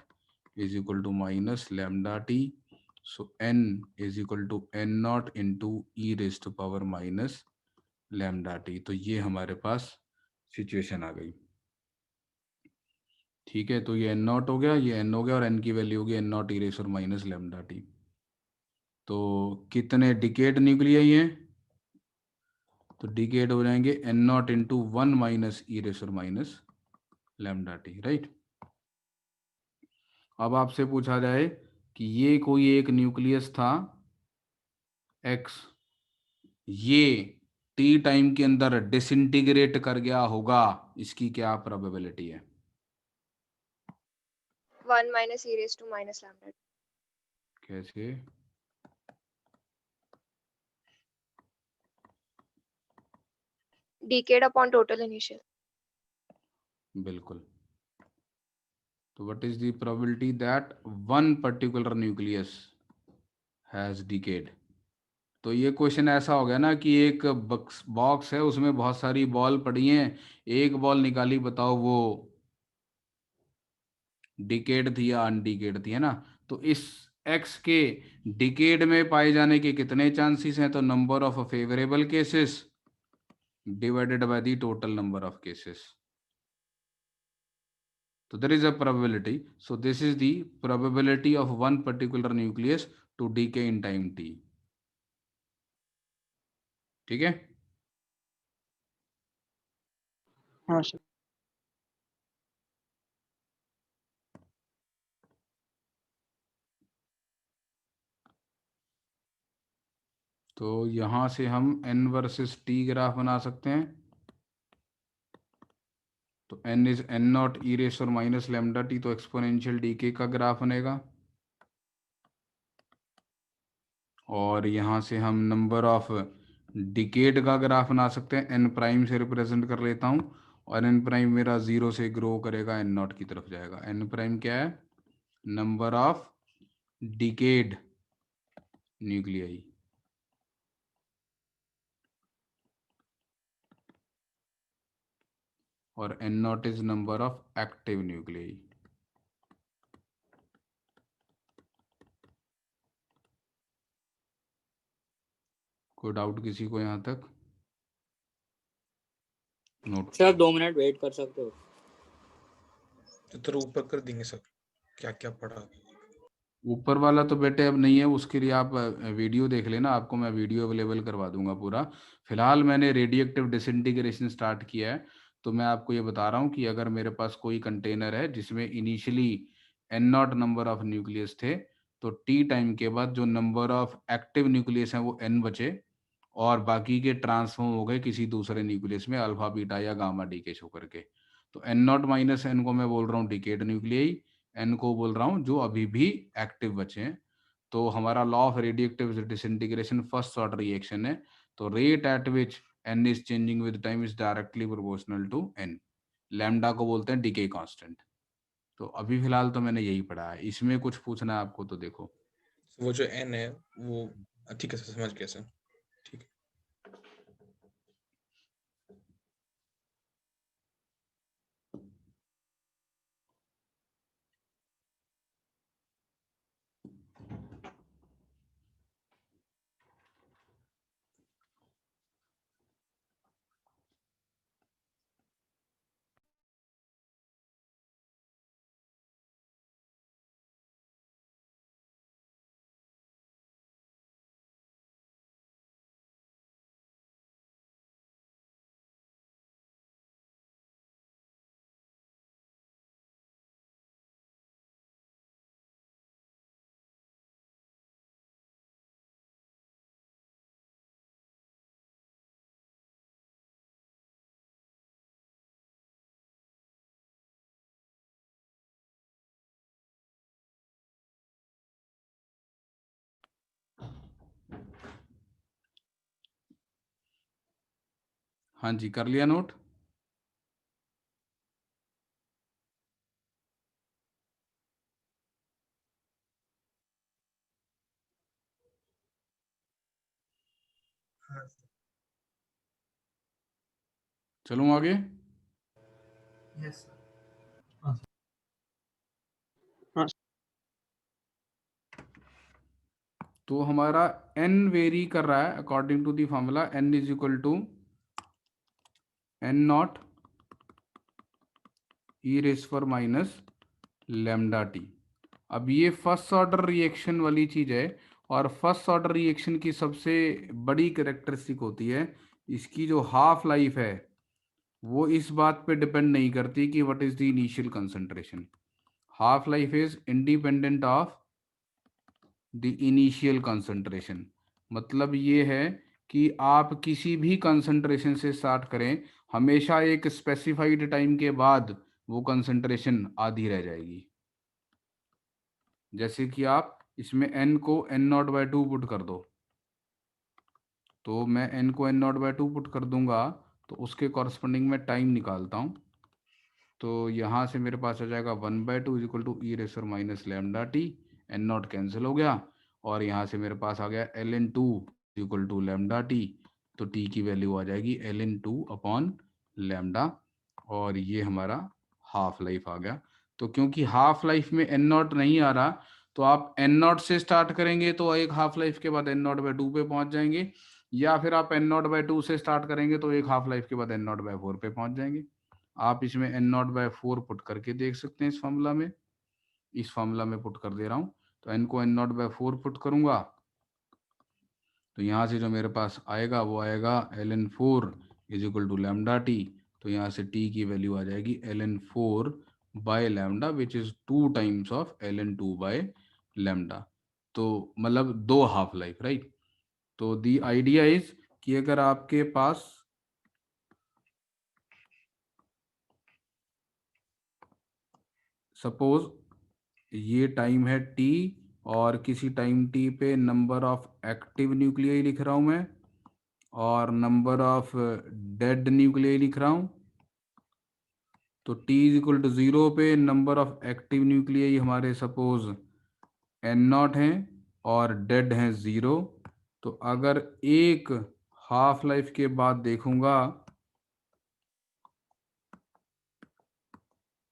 is equal to minus lambda T, so n is equal to n0 into E raise to power minus lambda T. तो ये हमारे पास सिचुएशन आ गई। ठीक है, तो ये n0 हो गया, ये n हो गया, और n की वैल्यू होगी n0 ई रेज और माइनस लैम्डा टी। तो कितने डिकेड न्यूक्लियाई हैं? तो डिकेड हो जाएंगे n0 into 1 minus e raise और माइनस लैम्डा टी, राइट। अब आपसे पूछा जाए कि ये कोई एक न्यूक्लियस था x, ये टी टाइम के अंदर डिसइंटीग्रेट कर गया होगा, इसकी क्या प्रोबेबिलिटी है? 1 minus e raised to minus lambda. कैसे? Decayed upon total initial. बिल्कुल। तो what is the probability that one particular nucleus has decade? तो ये क्वेश्चन ऐसा हो गया ना कि एक बॉक्स है, उसमें बहुत सारी बॉल पड़ी हैं, एक बॉल निकाली, बताओ वो डिकेड थी या अनडिकेड थी, है ना। तो इस एक्स के डिकेड में पाए जाने के कितने चांसेस हैं? तो number of favourable cases divided by the total number of cases. So there is a probability. So this is the probability of one particular nucleus to decay in time t. ठीक है? हाँ सर। तो यहां से हम n वर्सेस t ग्राफ बना सकते हैं। तो n is n0 E raise और माइनस लैम्डा टी, तो एक्सपोनेंशियल डीके का ग्राफ बनेगा। और यहाँ से हम नंबर ऑफ डिकेड का ग्राफ बना सकते हैं। n प्राइम से रिप्रेजेंट कर लेता हूँ, और n प्राइम मेरा 0 से ग्रो करेगा, n0 की तरफ जाएगा। n प्राइम क्या है? Number of decayed nuclei. और n0 is number of active nuclei. कोई डाउट किसी को यहाँ तक? नोट सर 2 मिनट वेट कर सकते हो? तो ऊपर कर देंगे सब क्या क्या पढ़ा। ऊपर वाला तो बेटे अब नहीं है, उसके लिए आप वीडियो देख लेना, आपको मैं वीडियो अवेलेबल करवा दूंगा पूरा। फिलहाल मैंने रेडियोएक्टिव डिसइंटीग्रेशन स्टार्ट किया है, तो मैं आपको ये बता रहा हूँ कि अगर मेरे पास कोई कंटेनर है जिसमें initially n0 number of nucleus थे, तो टी टाइम के बाद जो नंबर ऑफ एक्टिव न्यूक्लियस हैं वो n बचे, और बाकी के ट्रांसफॉर्म हो गए किसी दूसरे न्यूक्लियस में, अल्फा बीटा या गामा डीके शो करके। तो n0 माइनस n को मैं बोल रहा हूँ डिकेड न्यूक्लियाई, n को बोल रहा हूँ जो अभी भी एक्टिव बचे हैं। तो हमारा law of radioactive disintegration first order reaction है, तो rate at which n is changing with time is directly proportional to n। Lambda को बोलते हैं डिके कांस्टेंट। तो अभी फिलहाल तो मैंने यही पढ़ा है, इसमें कुछ पूछना है आपको तो देखो। वो जो n है वो ठीक है, समझ गया सर। ठीक है। हाँ जी, कर लिया नोट? हाँ चलूँ आगे? Yes sir. हाँ तो हमारा n वेरी कर रहा है according to the formula n is equal to n not E raise पर माइनस लेमडा टी। अब ये फर्स्ट ऑर्डर रिएक्शन वाली चीज है, और फर्स्ट ऑर्डर रिएक्शन की सबसे बड़ी कैरेक्टरिस्टिक होती है इसकी जो हाफ लाइफ है वो इस बात पे डिपेंड नहीं करती कि what is the initial concentration. Half life is independent of the initial concentration. मतलब ये है कि आप किसी भी कंसंट्रेशन से स्टार्ट करें, हमेशा एक स्पेसिफाइड टाइम के बाद वो कंसंट्रेशन आधी रह जाएगी। जैसे कि आप इसमें n को n0/2 पुट कर दो, तो मैं n को n0/2 पुट कर दूंगा तो उसके कॉरस्पॉन्डिंग में टाइम निकालता हूँ। तो यहाँ से मेरे पास आ जाएगा 1/2 is equal to E racer minus lambda T. N not cancel हो गया और यहाँ से मेरे पास आ गया ln2 equal to lambda T. तो टी की वैल्यू आ जाएगी ln2 अपॉन लेमडा, और ये हमारा हाफ लाइफ आ गया। तो क्योंकि हाफ लाइफ में एन नॉट नहीं आ रहा, तो आप एन नॉट से स्टार्ट करेंगे तो एक हाफ लाइफ के बाद n0/2 पे पहुंच जाएंगे, या फिर आप n0/2 से स्टार्ट करेंगे तो एक हाफ लाइफ के बाद n0/4 पे पहुंच जाएंगे। आप इसमें n0/4 पुट करके देख सकते हैं इस फॉर्मूला में। इस फॉर्मूला में पुट कर दे रहा हूं, तो n को n0/4 पुट करूंगा तो यहाँ से जो मेरे पास आएगा वो आएगा ln4 is equal to lambda T. तो यहाँ से t की वैल्यू आ जाएगी ln4 by lambda which is 2 times of ln2 by lambda. तो मतलब 2 हाफ लाइफ, राइट। तो दी आइडिया इज कि अगर आपके पास सपोज ये टाइम है t, और किसी टाइम t पे नंबर ऑफ एक्टिव न्यूक्लियाई लिख रहा हूं मैं और नंबर ऑफ डेड न्यूक्लियाई लिख रहा हूं। तो t इज इक्वल टू 0 पे नंबर ऑफ एक्टिव न्यूक्लियाई हमारे सपोज n0 हैं और डेड हैं 0। तो अगर एक हाफ लाइफ के बाद देखूंगा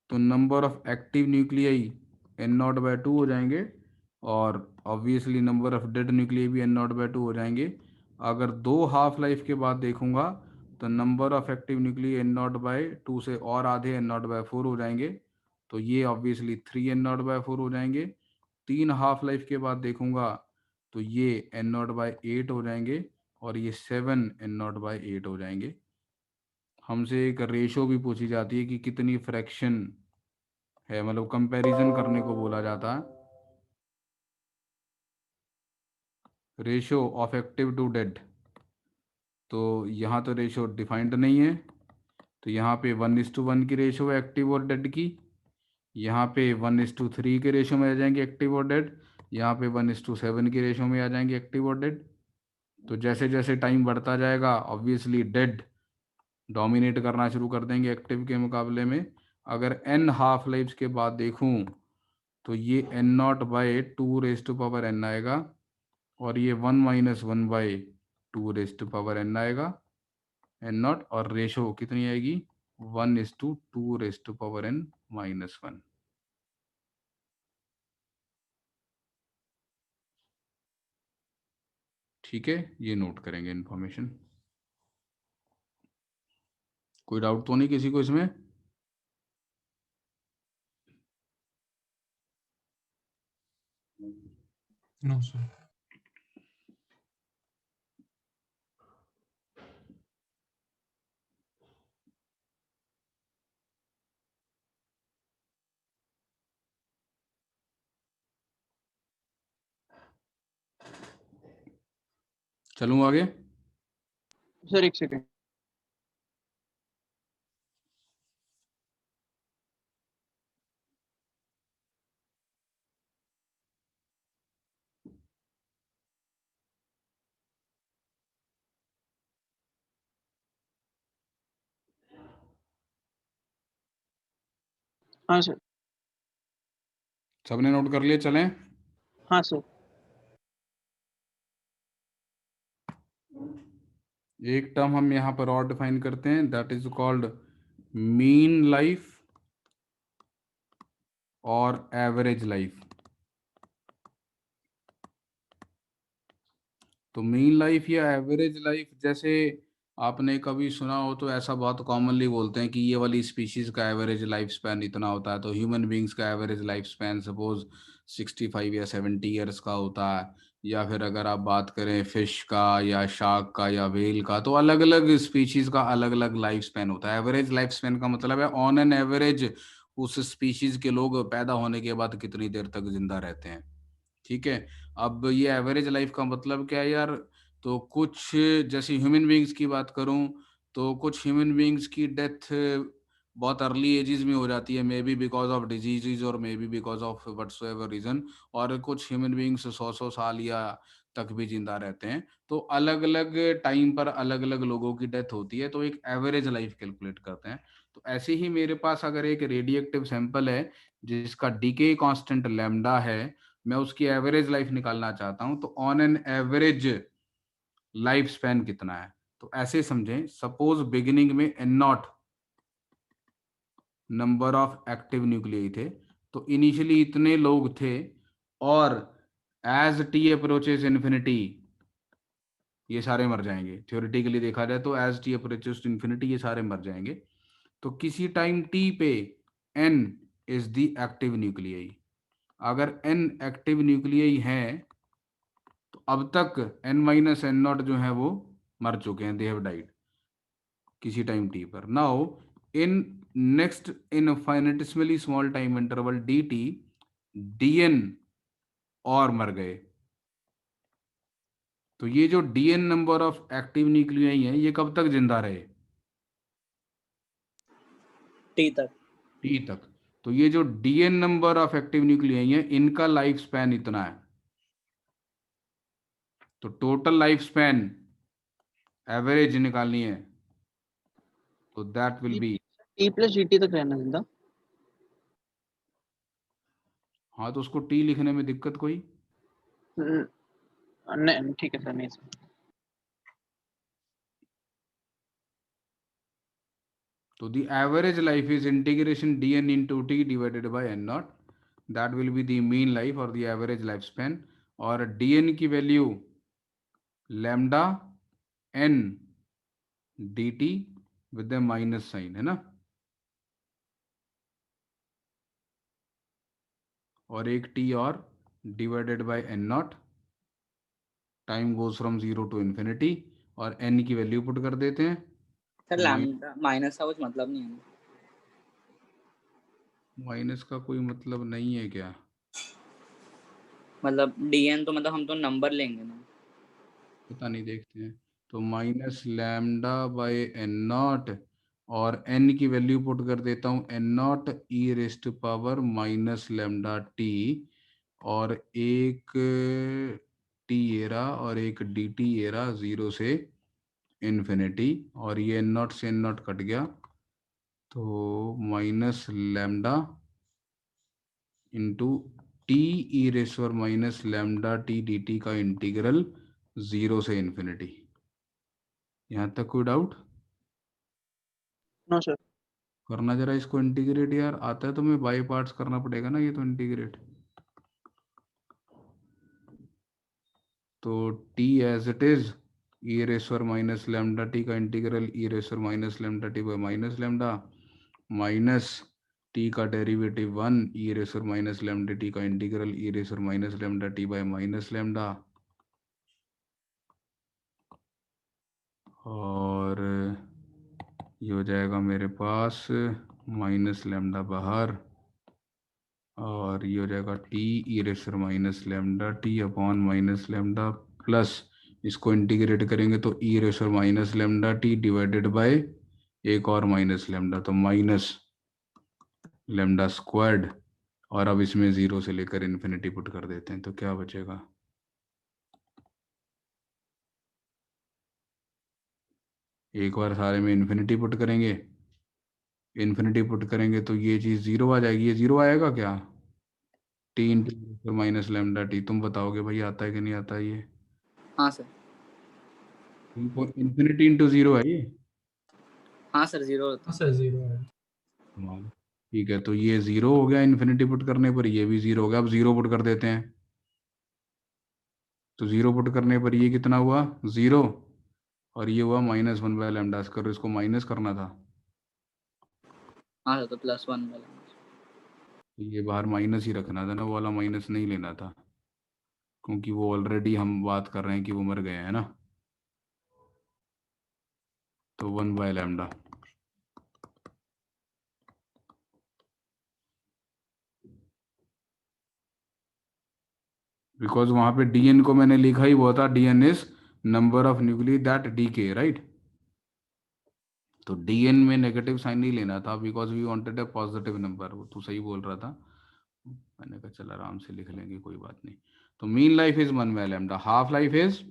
तो number of active nuclei n0/2 हो जाएंगे, और obviously number of dead nuclei भी n0/2 हो जाएंगे। अगर 2 हाफ लाइफ के बाद देखूंगा तो number of active nuclei n0/2 से और आधे n0/4 हो जाएंगे, तो ये ऑब्वियसली 3 n0/4 हो जाएंगे। 3 हाफ लाइफ के बाद देखूंगा तो ये n0/8 हो जाएंगे, और ये 7 n0/8 हो जाएंगे। हमसे एक रेशो भी पूछी जाती है कि कितनी फ्रैक्शन है, मतलब कंपैरिजन करने को बोला जाता है, ratio of active to dead. तो यहाँ तो रेशो डिफाइंड नहीं है, तो यहाँ पे 1:1 की रेशो है एक्टिव और डेड की, यहाँ पे 1:3 के रेशो में आ जाएंगे एक्टिव और डेड, यहाँ पे 1:7 की रेशो में आ जाएंगे एक्टिव और डेड। तो जैसे जैसे टाइम बढ़ता जाएगा ऑब्वियसली डेड डोमिनेट करना शुरू कर देंगे एक्टिव के मुकाबले में। अगर n हाफ लाइफ्स के बाद देखूं तो ये n0/2 आएगा, और ये 1 - 1/2 आएगा n0, और रेशो कितनी आएगी 1:2 ठीक है, ये नोट करेंगे इन्फॉर्मेशन। कोई डाउट तो नहीं किसी को इसमें? No sir. चलूँ आगे? सर एक सेकेंड। हाँ सर। सबने नोट कर लिए? चलें। हाँ सर। एक टर्म हम यहाँ पर और डिफाइन करते हैं, that is called mean life और एवरेज लाइफ। तो मीन लाइफ या एवरेज लाइफ, जैसे आपने कभी सुना हो तो ऐसा बहुत कॉमनली बोलते हैं कि ये वाली स्पीशीज का एवरेज लाइफ स्पैन इतना होता है, तो ह्यूमन बींग्स का एवरेज लाइफ स्पैन सपोज 65 या 70 ईयर्स का होता है। या फिर अगर आप बात करें फिश का या शार्क का या व्हेल का, तो अलग अलग स्पीशीज का अलग अलग लाइफ स्पैन होता है। एवरेज लाइफ स्पैन का मतलब है ऑन एन एवरेज उस स्पीशीज के लोग पैदा होने के बाद कितनी देर तक जिंदा रहते हैं। ठीक है। अब ये एवरेज लाइफ का मतलब क्या है यार? तो कुछ, जैसे ह्यूमन बींग्स की बात करूं, तो कुछ ह्यूमन बींग्स की डेथ बहुत अर्ली एजेस में हो जाती है, maybe because of diseases और maybe because of whatsoever reason. और कुछ ह्यूमन बींग्स 100 साल या तक भी जिंदा रहते हैं। तो अलग अलग टाइम पर अलग अलग लोगों की डेथ होती है, तो एक एवरेज लाइफ कैलकुलेट करते हैं। तो ऐसे ही मेरे पास अगर एक रेडिएक्टिव सैंपल है जिसका डीके कांस्टेंट लैम्डा है, मैं उसकी एवरेज लाइफ निकालना चाहता हूं, तो on an average life span कितना है? तो ऐसे समझें, सपोज बिगिनिंग में N not number of active nuclei थे, तो इनिशियली इतने लोग थे, और एज टी अप्रोचेस इन्फिनिटी ये सारे मर जाएंगे। थ्योरेटिकली देखा जाए तो एज टी अप्रोचेस इन्फिनिटी ये सारे मर जाएंगे। तो किसी टाइम टी पे N is the active nuclei. अगर एन एक्टिव न्यूक्लियाई है तो अब तक एन माइनस एन नॉट जो है वो मर चुके हैं, दे हैव डाइड किसी टाइम टी पर। Now in next infinitesimally small time interval D T D N और मर गए। तो ये जो D N number of active nuclei है ये कब तक जिंदा रहे? टी तक। टी तक। तो ये जो D N number of active nuclei है इनका लाइफ स्पैन इतना है। तो टोटल लाइफ स्पैन एवरेज निकालनी है, तो that will be, T plus G T तक रहना जिंदा। हाँ तो उसको टी लिखने में दिक्कत कोई? नहीं ठीक है सर, नहीं सर। तो the average life is integration dn into t divided by n naught. That will be the mean life or the average lifespan. और dn की value lambda n dt with the minus sign, है ना। और एक t और divided by n not, time goes from 0 to infinity, और n की वैल्यू पुट कर देते हैं। सर लैम्डा माइनस का कुछ मतलब नहीं है। माइनस का कोई मतलब नहीं है क्या? मतलब डीएन तो मतलब हम तो नंबर लेंगे ना। पता नहीं, देखते हैं। तो minus lambda by N not, और n की वैल्यू पुट कर देता हूँ N not E raised power minus lambda T, और एक टी एरा और एक डी टी एरा 0 से इन्फिनिटी, और ये एन नॉट से एन नॉट कट गया, तो minus lambda into T E raised power minus lambda T D T का इंटीग्रल 0 से इन्फिनिटी। यहाँ तक कोई डाउट? No sir. करना जरा इसको इंटीग्रेट यार, आता है तो मैं बाई पार्ट्स करना पड़ेगा ना ये तो इंटीग्रेट। तो t as it is E racer minus lambda T का integral E racer minus lambda T by minus lambda, minus t का derivative 1 E racer minus lambda T का integral E racer minus lambda T by minus lambda, और ये हो जाएगा मेरे पास माइनस लैम्डा बाहर, और ये हो जाएगा T E racer minus lambda T upon minus lambda, plus इसको इंटीग्रेट करेंगे तो E racer minus lambda T divided by एक और माइनस लैम्डा, तो माइनस लैम्डा स्क्वायर्ड, और अब इसमें 0 से लेकर इन्फिनिटी पुट कर देते हैं, तो क्या बचेगा? एक बार सारे में इन्फिनिटी पुट करेंगे इन्फिनिटी पुट करेंगे तो ये चीज़ जीरो आ जाएगी। ये जीरो आएगा क्या? T into minus lambda T. तुम बताओगे भाई आता है कि नहीं आता है ये? हाँ सर। इन्फिनिटी इंटू जीरो है ये। हाँ सर, जीरो होता हाँ सर 0 है। हाँ, ठीक है, तो ये जीरो हो गया इन्फिनिटी पुट करने पर, ये भी जीरो हो गया। अब जीरो पुट कर देते हैं, तो जीरो पुट करने पर ये कितना हुआ? जीरो, और ये हुआ minus one by lambda square. इसको माइनस करना था, हाँ सर, तो +1 वाला। तो ये बाहर माइनस ही रखना था ना, वो वाला माइनस नहीं लेना था, क्योंकि वो ऑलरेडी हम बात कर रहे हैं कि वो मर गए हैं ना। तो वन बाय लैम्डा, बिकॉज वहां पे डीएन को मैंने लिखा ही हुआ था, D N is number of nucleus that decay, right. तो डीएन में नेगेटिव साइन नहीं लेना था, because we wanted a positive number. वो तो सही बोल रहा था, मैंने कहा चल आराम से लिख लेंगे, कोई बात नहीं। तो mean life is one by lambda, half life is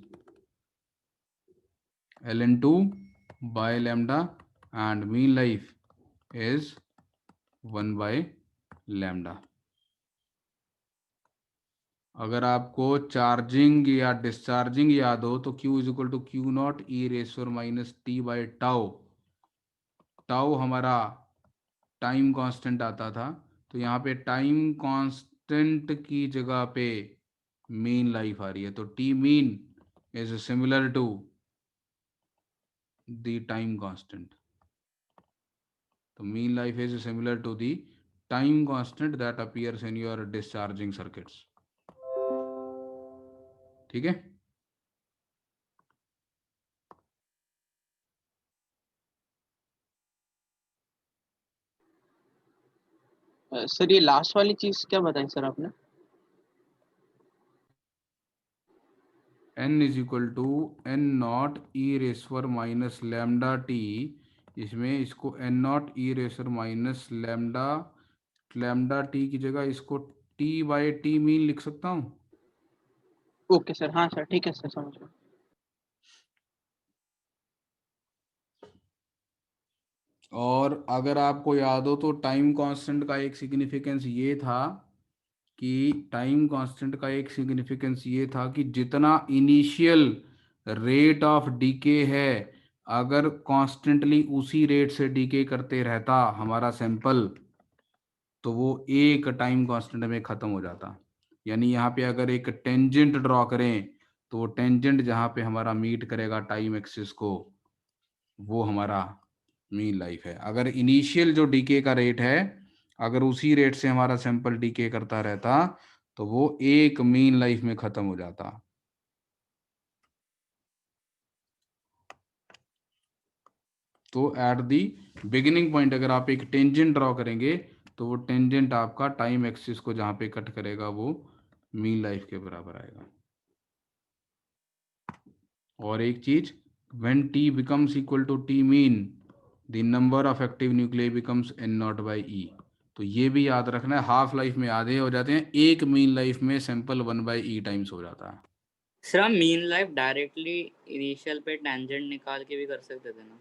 ln2 by lambda, and mean life is 1 by lambda। अगर आपको चार्जिंग या डिस्चार्जिंग याद हो तो Q is equal to Q not E raiser minus T by tau. Tau हमारा टाइम कांस्टेंट आता था, तो यहाँ पे टाइम कांस्टेंट की जगह पे मीन लाइफ आ रही है, तो T mean is similar to the time constant. तो mean life is similar to the time constant that appears in your discharging circuits। ठीक है। सर ये लास्ट वाली चीज क्या बताई सर आपने? n is equal to N not E raiser minus lambda T. इसमें इसको N not E racer minus lambda, lambda T की जगह इसको टी बाई टी मीन लिख सकता हूँ। ओके सर, हाँ सर, ठीक है सर, समझ गया। और अगर आपको याद हो तो टाइम कांस्टेंट का एक सिग्निफिकेंस ये था कि टाइम कांस्टेंट का एक सिग्निफिकेंस ये था कि जितना इनिशियल रेट ऑफ डीके है, अगर कॉन्स्टेंटली उसी रेट से डीके करते रहता हमारा सैंपल, तो वो एक टाइम कांस्टेंट में ख़त्म हो जाता। यानी यहाँ पे अगर एक टेंजेंट ड्रॉ करें, तो वो टेंजेंट जहाँ पे हमारा मीट करेगा टाइम एक्सिस को, वो हमारा मीन लाइफ है। अगर इनिशियल जो डीके का रेट है, अगर उसी रेट से हमारा सैंपल डीके करता रहता, तो वो एक मीन लाइफ में खत्म हो जाता। तो एट दी बिगिनिंग पॉइंट अगर आप एक टेंजेंट ड्रॉ करेंगे, तो वो टेंजेंट आपका टाइम एक्सिस को जहां पे कट करेगा वो मीन लाइफ के बराबर आएगा। और एक चीज, when T becomes equal to T mean, the number of active nucleus becomes N not by E. तो ये भी याद रखना है, हाफ लाइफ में आधे हो जाते हैं, एक मीन लाइफ में सैंपल 1/e टाइम्स हो जाता है। सर हम मीन लाइफ डायरेक्टली इनिशियल पे टेंजेंट निकाल के भी कर सकते थे ना?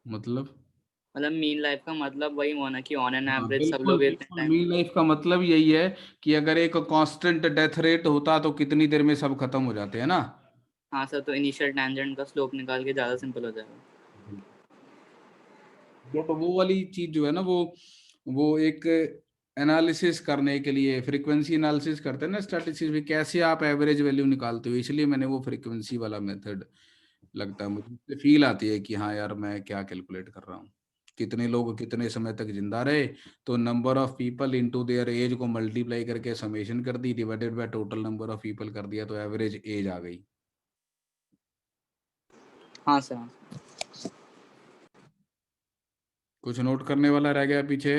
मतलब मीन लाइफ का मतलब वही होना कि ऑन एन हाँ एवरेज सब बिल्कुल लोग इतने बिल्कुल, टाइम। मीन लाइफ का मतलब यही है कि अगर एक कांस्टेंट डेथ रेट होता तो कितनी देर में सब खत्म हो जाते हैं ना। हाँ सर, तो इनिशियल टेंजेंट का स्लोप निकाल के ज़्यादा सिंपल हो जाएगा। तो वो वाली चीज जो है ना, वो एक एनालिसिस करने के लिए फ्रीक्वेंसी एनालिसिस करते हैं ना स्टैटिस्टिक्स में, कैसे आप एवरेज वैल्यू निकालते हो, इसलिए मैंने वो फ्रीक्वेंसी वाला मेथड लगता है मुझे, फील आती है कि हाँ यार मैं क्या कैलकुलेट कर रहा हूँ, कितने लोग कितने समय तक जिंदा रहे, तो number of people into their age को मल्टीप्लाई करके समेशन कर दी, divided by total number of people कर दिया, तो एवरेज एज आ गई। हाँ सर, हाँ। कुछ नोट करने वाला रह गया पीछे?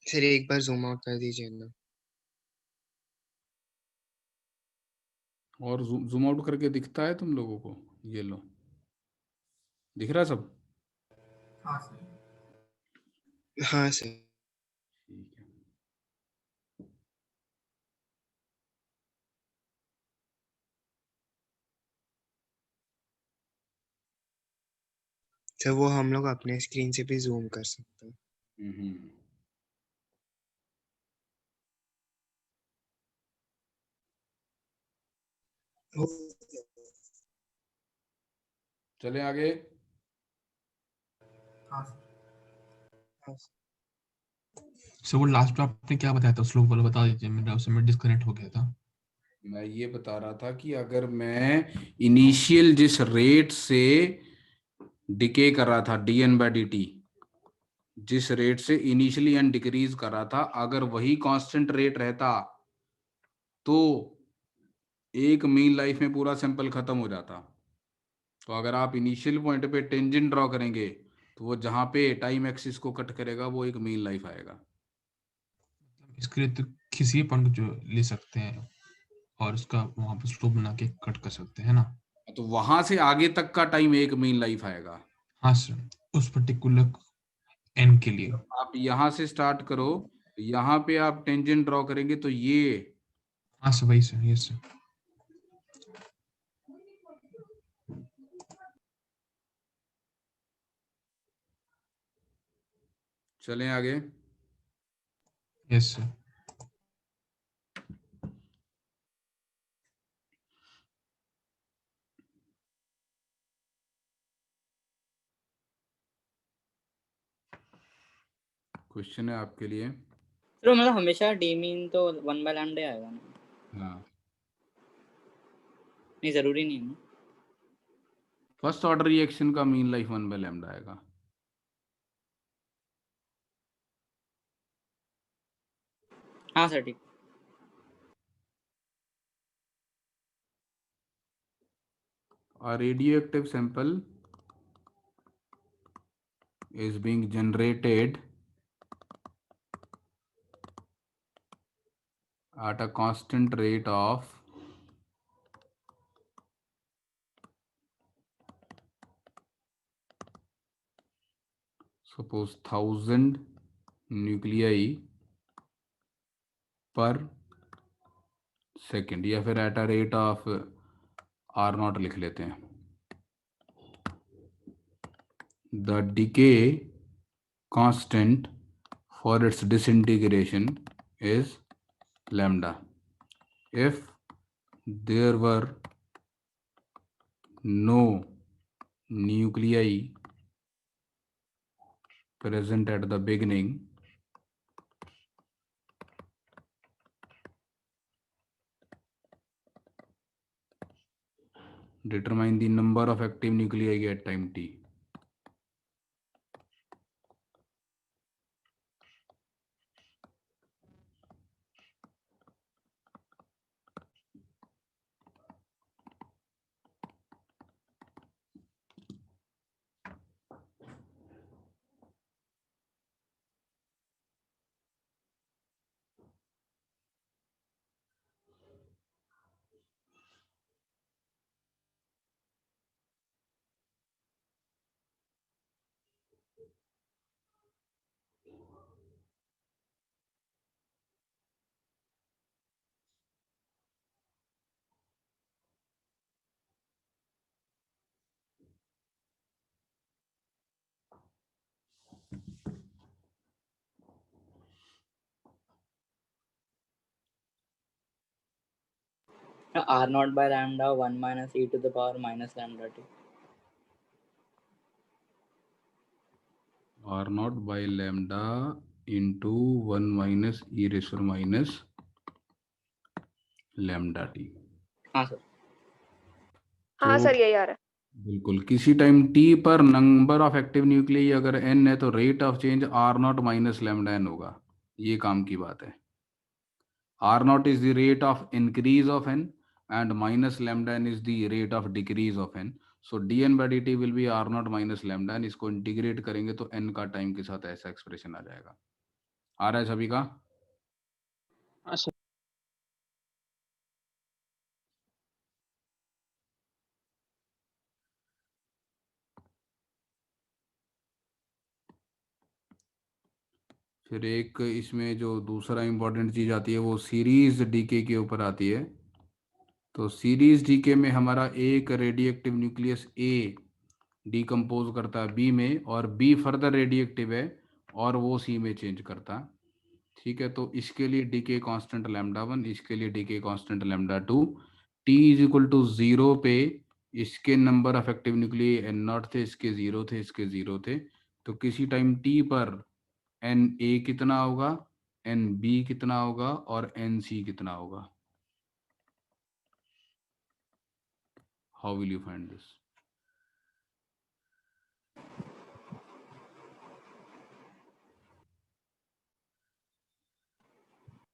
सर एक बार जूम आउट कर दीजिए ना। और जूम आउट करके दिखता है तुम लोगों को? ये लो, दिख रहा है सब? हाँ सर। हाँ सर। ठीक है। सर वो हम लोग अपने स्क्रीन से भी जूम कर सकते हैं। हम्म। चले आगे। हाँ सर वो लास्ट में आपने क्या बताया था, स्लोप वाला बता दीजिए, मेरा उसमें डिस्कनेक्ट हो गया था। मैं ये बता रहा था कि अगर मैं इनिशियल जिस रेट से डिके कर रहा था dn/dt, जिस रेट से इनिशियली एन डिक्रीज कर रहा था, अगर वही कांस्टेंट रेट रहता तो एक मीन लाइफ में पूरा सैंपल खत्म हो जाता। तो अगर आप इनिशियल पॉइंट पे टेंजेंट ड्रॉ करेंगे तो वो जहां पे टाइम एक्सिस को कट करेगा वो एक मीन लाइफ आएगा। इसके लिए तो किसी पॉइंट जो ले सकते हैं और उसका वहां पर स्लोप बना के कट कर सकते हैं ना। तो वहां से आगे तक का टाइम एक मीन लाइफ आएगा। हाँ सर, उस पर्टिकुलर एन के लिए। आप यहां से स्टार्ट करो, यहाँ पे आप टेंजेंट ड्रॉ करेंगे तो ये हाँ सर, वही सर, यस सर। चलें आगे। Yes sir. क्वेश्चन है आपके लिए। तो मतलब हमेशा डी मीन तो 1/λ आएगा ना? हाँ, नहीं जरूरी नहीं है ना? फर्स्ट ऑर्डर रिएक्शन का मीन लाइफ 1/λ आएगा। हाँ सर ठीक। A radioactive sample is being generated at a constant rate of suppose 1000 nuclei per second, या फिर at a rate of R0 लिख लेते हैं। The decay constant for its disintegration is lambda. If there were no nuclei present at the beginning, determine the number of active nuclei at time t. R0/λ 1 minus e to the power minus lambda t. R0 by lambda into 1 minus e raised to minus lambda t. हाँ सर। हाँ तो सर यही आ रहा है। बिल्कुल, किसी टाइम t पर नंबर ऑफ एक्टिव न्यूक्लियाई अगर n है तो rate of change R0 minus lambda n होगा। ये काम की बात है। R0 is the rate of increase of n and minus lambda n is the rate of decrease of n. So dn/dt will be R0 minus lambda n। इसको इंटीग्रेट करेंगे तो n का टाइम के साथ ऐसा एक्सप्रेशन आ जाएगा। आ रहा है सभी का? हाँ सर। फिर एक इसमें जो दूसरा इंपॉर्टेंट चीज आती है वो सीरीज डीके के ऊपर आती है। तो सीरीज डीके में हमारा एक रेडियोएक्टिव न्यूक्लियस ए डिकम्पोज करता है बी में, और बी फर्दर रेडिएक्टिव है और वो सी में चेंज करता है। ठीक है, तो इसके लिए डीके कांस्टेंट λ1, इसके लिए decay constant λ2। T is equal to 0 पे इसके number of active nuclei n0 थे, इसके 0 थे, इसके 0 थे। तो किसी टाइम टी पर Na कितना होगा, Nb कितना होगा और Nc कितना होगा? How will you find this?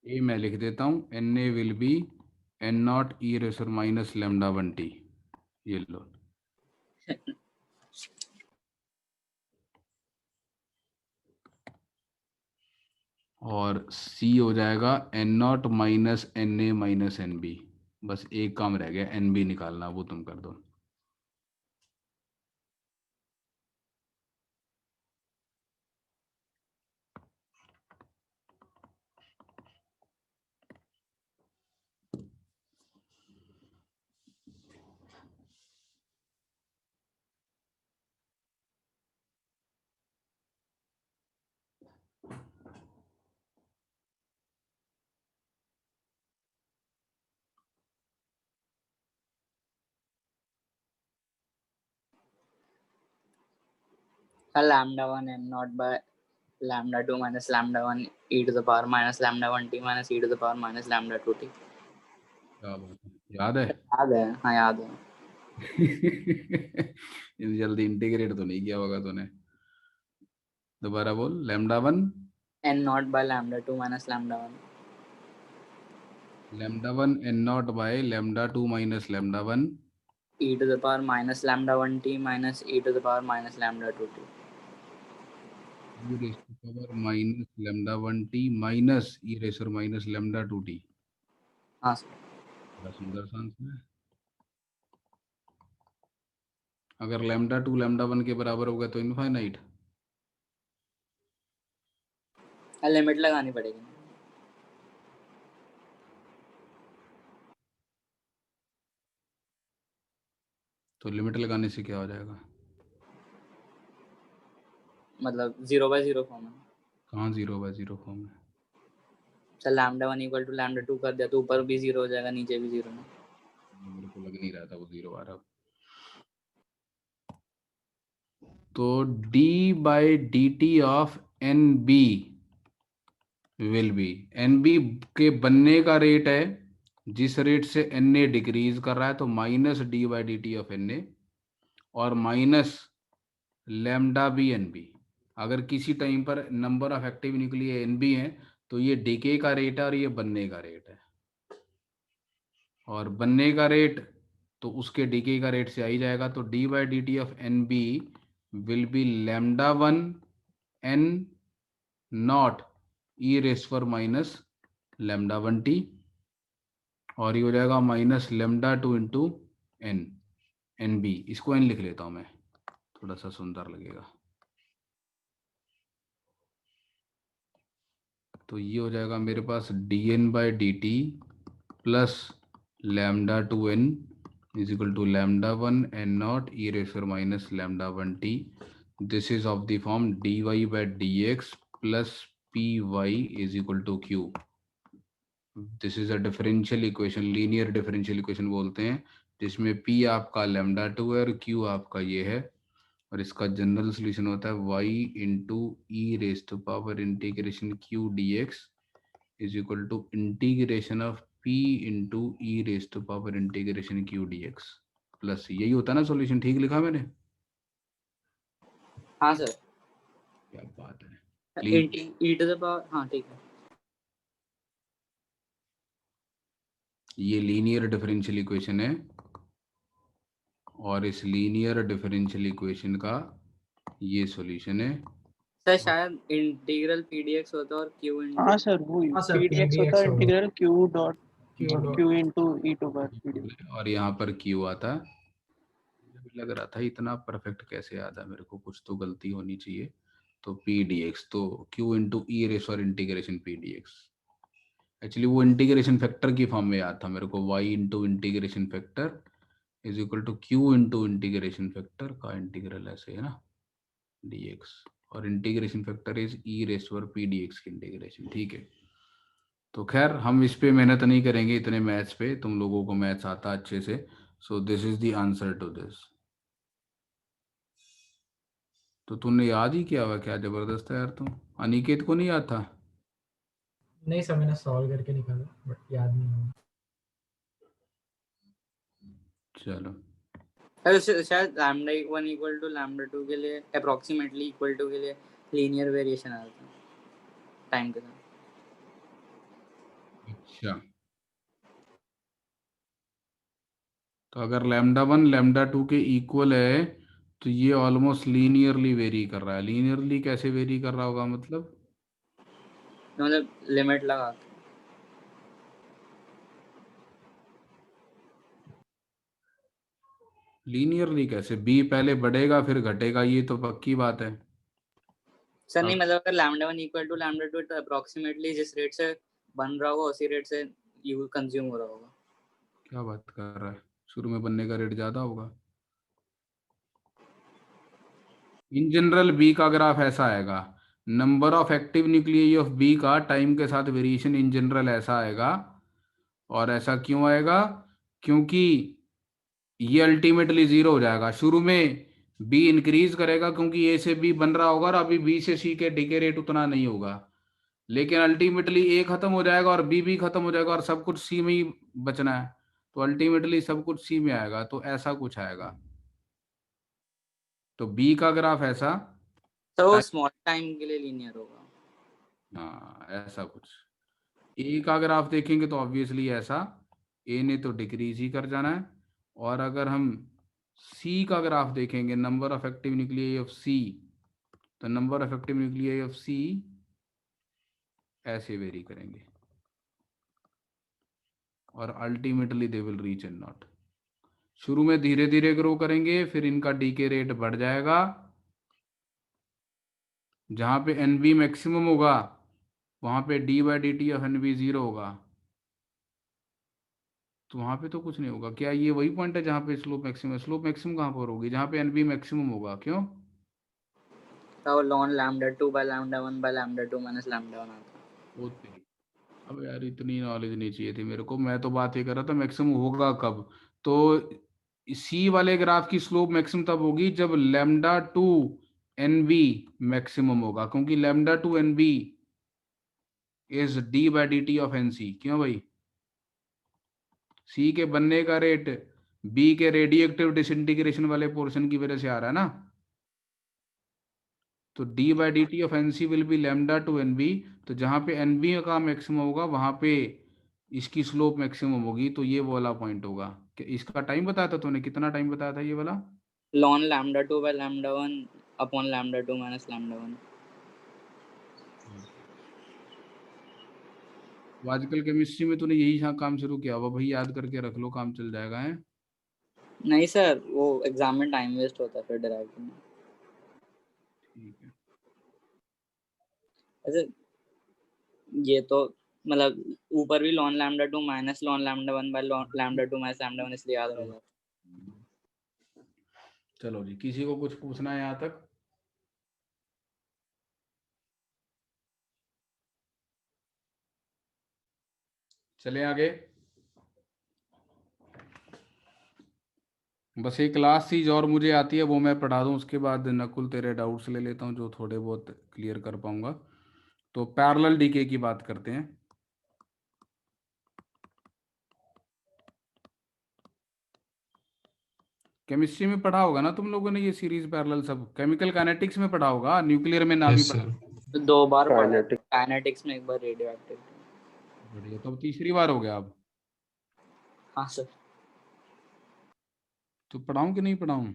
ए मैं लिख देता हूँ, Na will be n0 e raiser minus λ1t। ये लो, और C हो जाएगा n0 minus Na minus Nb। बस एक काम रह गया, Nb निकालना, वो तुम कर दो। λ1 n0 by λ2 minus λ1 e to the power minus λ1t minus e to the power minus λ2t। क्या बात है, याद है? याद है, हाँ याद है। जल्दी इंटीग्रेट तो नहीं किया होगा तूने। दोबारा बोल, λ1 n0 by λ2 minus λ1 λ1 n0 by λ2 minus λ1 e to the power minus λ1t minus e to the power minus λ2t। e raised to power minus λ1t minus e raised to minus λ2t। हाँ सर। बड़ा सुंदर सा आंसर है। अगर λ2 λ1 के बराबर होगा तो इनफाइनाइट। लिमिट लगानी पड़ेगी। तो लिमिट लगाने से क्या हो जाएगा? मतलब 0/0 फॉर्म है। कहाँ 0/0 फॉर्म है? सर λ1 इक्वल टू λ2 कर दिया तो ऊपर भी 0 हो जाएगा, नीचे भी 0 ना। मेरे को लग नहीं रहा था वो 0 आ रहा। तो d by dt of nb will B, nb के बनने का रेट है जिस रेट से na डिक्रीज कर रहा है, तो minus D by D T of na और माइनस लैम्डा बी nb। अगर किसी टाइम पर number of active nuclei nb है तो ये डीके का रेट है और ये बनने का रेट है, और बनने का रेट तो उसके डीके का रेट से आ ही जाएगा। तो D by D T of nb will be λ1 n not E raise पर माइनस λ1t, और ये हो जाएगा माइनस λ2 इंटू एन बी। इसको n लिख लेता हूं मैं, थोड़ा सा सुंदर लगेगा। तो ये हो जाएगा मेरे पास dn by D t plus λ2n is equal to λ1 n not E raise पर minus λ1t। This is of the form dy by dx plus py is equal to q। This is a differential equation, linear differential equation बोलते हैं, जिसमें p आपका λ2 है और q आपका ये है, और इसका जनरल सॉल्यूशन होता है y into E raise to power integration q dx is equal to integration of p into E raise to power integration q dx plus. यही होता है ना सॉल्यूशन? ठीक लिखा मैंने? हाँ सर। क्या बात है। e to the power, हाँ ठीक है। ये लीनियर डिफरेंशियल इक्वेशन है, और इस लीनियर डिफरेंशियल इक्वेशन का ये सॉल्यूशन है। सर शायद इंटीग्रल pdx होता है और q into हाँ सर, वो हाँ सर, pdx होता है होगा। Integral q dot Q q into e to power pdx। और यहाँ पर q आता है। मुझे भी लग रहा था इतना परफेक्ट कैसे आता है, मेरे को कुछ तो गलती होनी चाहिए। तो पी डी एक्स, तो q इंटू ई रेस और integration P D X. Actually वो इंटीग्रेशन फैक्टर की फॉर्म में याद था मेरे को, y into integration factor is equal to Q into integration factor का इंटीग्रल, ऐसे है ना, dx, और integration factor is E raise पर पी dx की इंटीग्रेशन, ठीक है। तो खैर हम इस पे मेहनत नहीं करेंगे इतने मैथ्स पे, तुम लोगों को मैथ्स आता अच्छे से। So this is the answer to this. तो तुमने याद ही किया हुआ, क्या जबरदस्त है यार तुम। अनिकेत को नहीं याद था? नहीं सर, मैंने सॉल्व करके निकाला बट याद नहीं है। चलो शायद लैम्डा 1 इक्वल टू लैम्डा 2 के लिए अप्रोक्सीमेटली इक्वल टू के लिए लीनियर वेरिएशन आया था टाइम के साथ। अच्छा, तो अगर लैम्डा 1 लैम्डा 2 के इक्वल है तो ये ऑलमोस्ट लीनियरली वेरी कर रहा है। लीनियरली कैसे वेरी कर रहा होगा मतलब? मतलब लिमिट लगा के। लीनियरली कैसे? बी पहले बढ़ेगा फिर घटेगा, ये तो पक्की बात है। सर नहीं, मतलब अगर लैम्डा 1 इक्वल टू लैम्डा 2 तो अप्रोक्सीमेटली जिस रेट से बन रहा होगा उसी रेट से यू कंज्यूम हो रहा होगा। क्या बात कर रहा है, शुरू में बनने का रेट ज्यादा होगा। इन जनरल बी का ग्राफ ऐसा आएगा, number of active nuclei of B का टाइम के साथ वेरिएशन इन जनरल ऐसा आएगा। और ऐसा क्यों आएगा? क्योंकि ये अल्टीमेटली जीरो हो जाएगा। शुरू में बी इंक्रीज करेगा क्योंकि ए से बी बन रहा होगा और अभी बी से सी के डिके रेट उतना नहीं होगा, लेकिन अल्टीमेटली ए खत्म हो जाएगा और बी भी खत्म हो जाएगा और सब कुछ सी में ही बचना है, तो अल्टीमेटली सब कुछ सी में आएगा। तो ऐसा कुछ आएगा। तो बी का ग्राफ ऐसा, तो स्मॉल टाइम के लिए लीनियर होगा। हाँ ऐसा कुछ। ए का ग्राफ देखेंगे तो ऑब्वियसली ऐसा, ए ने तो डिक्रीज ही कर जाना है। और अगर हम सी का ग्राफ देखेंगे, number of active nuclei of C, तो number of active nuclei of C ऐसे वेरी करेंगे और ultimately they will reach n not. शुरू में धीरे धीरे ग्रो करेंगे, फिर इनका डीके रेट बढ़ जाएगा। जहां पे एन बी मैक्सिमम होगा वहां पे D by D T of N B zero होगा, तो वहां पे तो कुछ नहीं होगा। क्या ये वही पॉइंट है जहां पे स्लोप मैक्सिमम? स्लोप मैक्सिमम कहां पर होगी? जहां पे एन बी मैक्सिमम होगा। क्यों? तो lawn lambda 2 by lambda 1 by lambda 2 minus lambda 1 आता है। होते ही। अब यार इतनी नॉलेज नहीं चाहिए थी मेरे को, मैं तो बात ये कर रहा था मैक्सिमम होगा कब। तो सी वाले ग्राफ की स्लोप मैक्सिमम तब होगी जब lambda two N B maximum होगा, क्योंकि lambda two N B is D by D T of N C. क्यों भाई? सी के बनने का रेट बी के रेडियोएक्टिव डिसइंटीग्रेशन वाले पोर्शन की वजह से आ रहा है ना। तो D by D T of N C will be lambda two N B. तो जहां पे एन बी का मैक्सिमम होगा वहां पे इसकी स्लोप मैक्सिमम होगी। तो ये वाला पॉइंट होगा। कि इसका टाइम बताया था तूने, कितना टाइम बताया था ये वाला? Lawn lambda 2 by lambda 1 upon lambda 2 minus lambda 1। तो आजकल केमिस्ट्री में तूने यही काम शुरू किया हुआ भाई, याद करके रख लो, काम चल जाएगा है। नहीं सर, वो एग्जाम में टाइम वेस्ट होता है फिर डिराइव करना। ठीक है। ऐसे ये तो मतलब ऊपर भी lawn lambda 2 minus lawn lambda 1 by lambda 2 minus lambda 1 इसलिए याद रह जाता है। चलो जी, किसी को कुछ पूछना है यहाँ तक? चलें आगे। बस एक क्लास चीज और मुझे आती है, वो मैं पढ़ा दूं, उसके बाद नकुल तेरे डाउट्स ले लेता हूँ जो थोड़े बहुत क्लियर कर पाऊंगा। तो पैरेलल डीके की बात करते हैं। केमिस्ट्री में पढ़ा होगा ना तुम लोगों ने ये सीरीज पैरेलल, सब केमिकल काइनेटिक्स में पढ़ा होगा, न्यूक्लियर में ना भी यस पढ़ा। सर। तो 2 बार पढ़ा, काइनेटिक्स में 1 बार रेडियो एक्टिव। बढ़िया, तो अब तीसरी बार हो गया अब। हाँ सर। तो पढ़ाऊं कि नहीं पढ़ाऊं?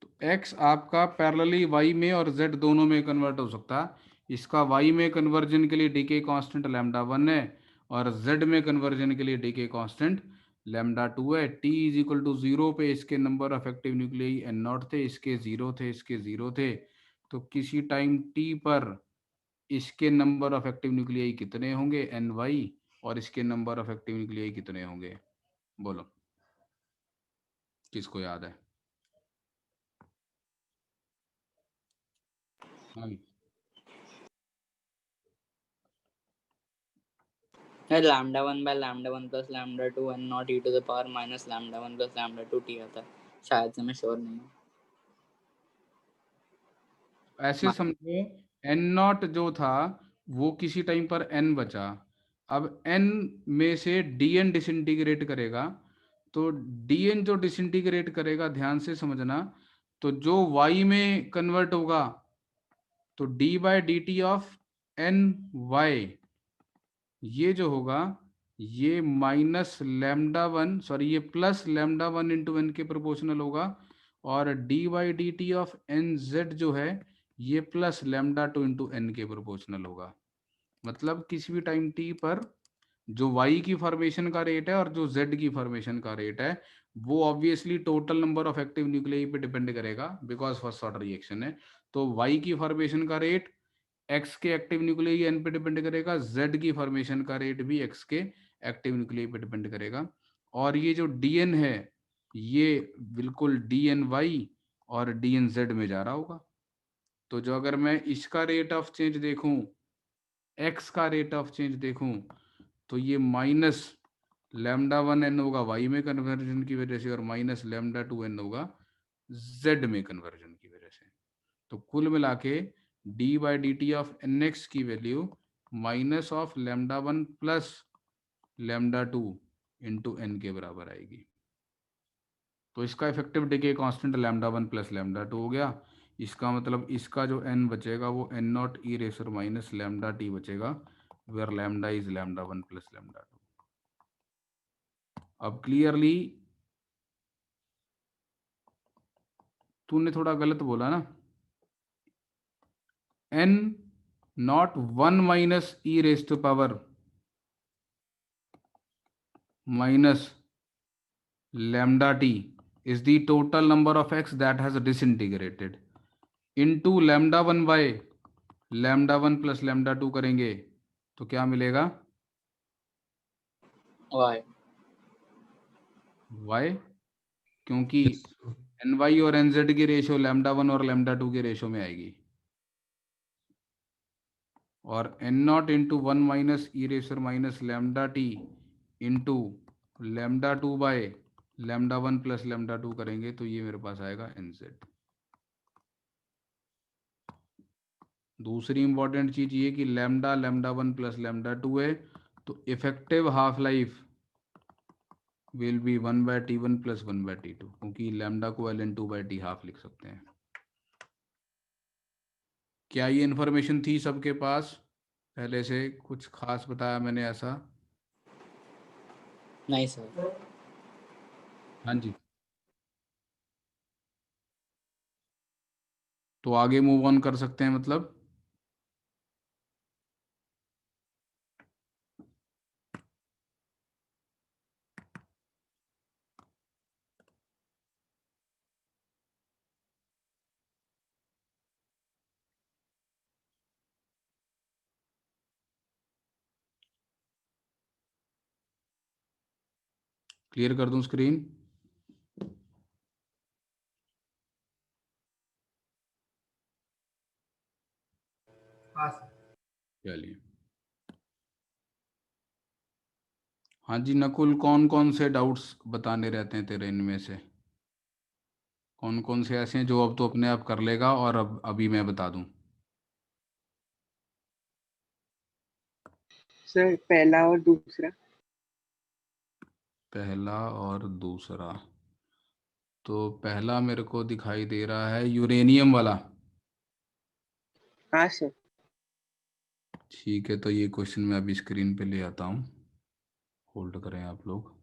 तो x आपका पैरेलली y में और z दोनों में कन्वर्ट हो सकता है। इसका y में कन्वर्जन के लिए डीके कांस्टेंट लैम्डा 1 है और z में कन्वर्जन के लिए डीके कांस्टेंट लैम्डा 2 है। t इज इक्वल टू 0 पे इसके number of active nuclei n not थे, इसके 0 थे, इसके 0 थे। तो किसी टाइम t पर इसके नंबर ऑफ एक्टिव न्यूक्लियाई कितने होंगे? ny, और इसके नंबर ऑफ एक्टिव न्यूक्लियाई कितने होंगे? बोलो किसको याद है? हाँ, lambda 1 by lambda 1 plus lambda 2 N not E to the power minus lambda 1 plus lambda 2 T आता है शायद से, मैं श्योर नहीं हूँ। ऐसे समझो एन नॉट जो था वो किसी टाइम पर एन बचा, अब एन में से डी एन डिसइंटीग्रेट करेगा, तो डी एन जो डिसइंटीग्रेट करेगा ध्यान से समझना, तो जो वाई में कन्वर्ट होगा तो D by D T of N Y, ये जो होगा ये माइनस लैम्डा 1 सॉरी ये प्लस लैम्डा 1 इंटू एन के प्रोपोर्शनल होगा, और D by D T of N Z जो है ये प्लस लैम्डा 2 इंटू एन के प्रोपोर्शनल होगा। मतलब किसी भी टाइम टी पर जो y की फॉर्मेशन का रेट है और जो z की फॉर्मेशन का रेट है वो obviously total number of active nuclei पे डिपेंड करेगा, बिकॉज फर्स्ट ऑर्डर रिएक्शन है। तो y की फॉर्मेशन का रेट x के एक्टिव न्यूक्लियाई n पे डिपेंड करेगा, z की फॉर्मेशन का रेट भी x के एक्टिव न्यूक्लियाई पे डिपेंड करेगा। और ये जो dn है ये बिल्कुल dny और dnz में जा रहा होगा। तो जो अगर मैं इसका रेट ऑफ चेंज देखूं, x का रेट ऑफ चेंज देखूं, तो ये माइनस लैम्डा 1 एन होगा वाई में कन्वर्जन की वजह से, और माइनस लैम्डा 2 एन होगा जेड में कन्वर्जन की वजह से। तो कुल मिला के d by D T of n x की value minus of lambda 1 plus lambda 2 into N के बराबर आएगी। तो इसका effective decay constant lambda 1 plus lambda 2 हो गया। इसका मतलब इसका जो एन बचेगा वो n not E racer minus lambda t बचेगा, where lambda is lambda 1 plus lambda 2। अब क्लियरली तूने थोड़ा गलत बोला ना, n not 1 minus e raise to power minus lambda t is the total number of x that has disintegrated into lambda 1 by lambda 1 plus lambda 2 करेंगे तो क्या मिलेगा? y y, क्योंकि Yes. ny और nz की रेशियो लैम्डा 1 और लैम्डा 2 के रेशियो में आएगी, और n not into 1 minus e raise minus lambda t into lambda 2 by lambda 1 plus lambda 2 करेंगे तो ये मेरे पास आएगा nz। दूसरी इंपॉर्टेंट चीज ये कि लैम्डा लैम्डा 1 प्लस लैम्डा 2 है, तो effective half life will be 1 by T 1 plus 1 by T 2, क्योंकि लैम्डा को ln 2 बाय टी हाफ लिख सकते हैं। क्या ये इन्फॉर्मेशन थी सबके पास? पहले से कुछ खास बताया मैंने ऐसा? नहीं सर। हाँ जी, तो आगे मूव ऑन कर सकते हैं मतलब। क्लियर कर दूं स्क्रीन? हाँ सर। चलिए, हाँ जी नकुल, कौन कौन से डाउट्स बताने रहते हैं तेरे इनमें से? कौन कौन से ऐसे हैं जो अब तो अपने आप कर लेगा और अब अभी मैं बता दूं? सर पहला और दूसरा। पहला और दूसरा, तो पहला मेरे को दिखाई दे रहा है यूरेनियम वाला। हाँ सर। ठीक है, तो ये क्वेश्चन मैं अभी स्क्रीन पे ले आता हूँ, होल्ड करें आप लोग।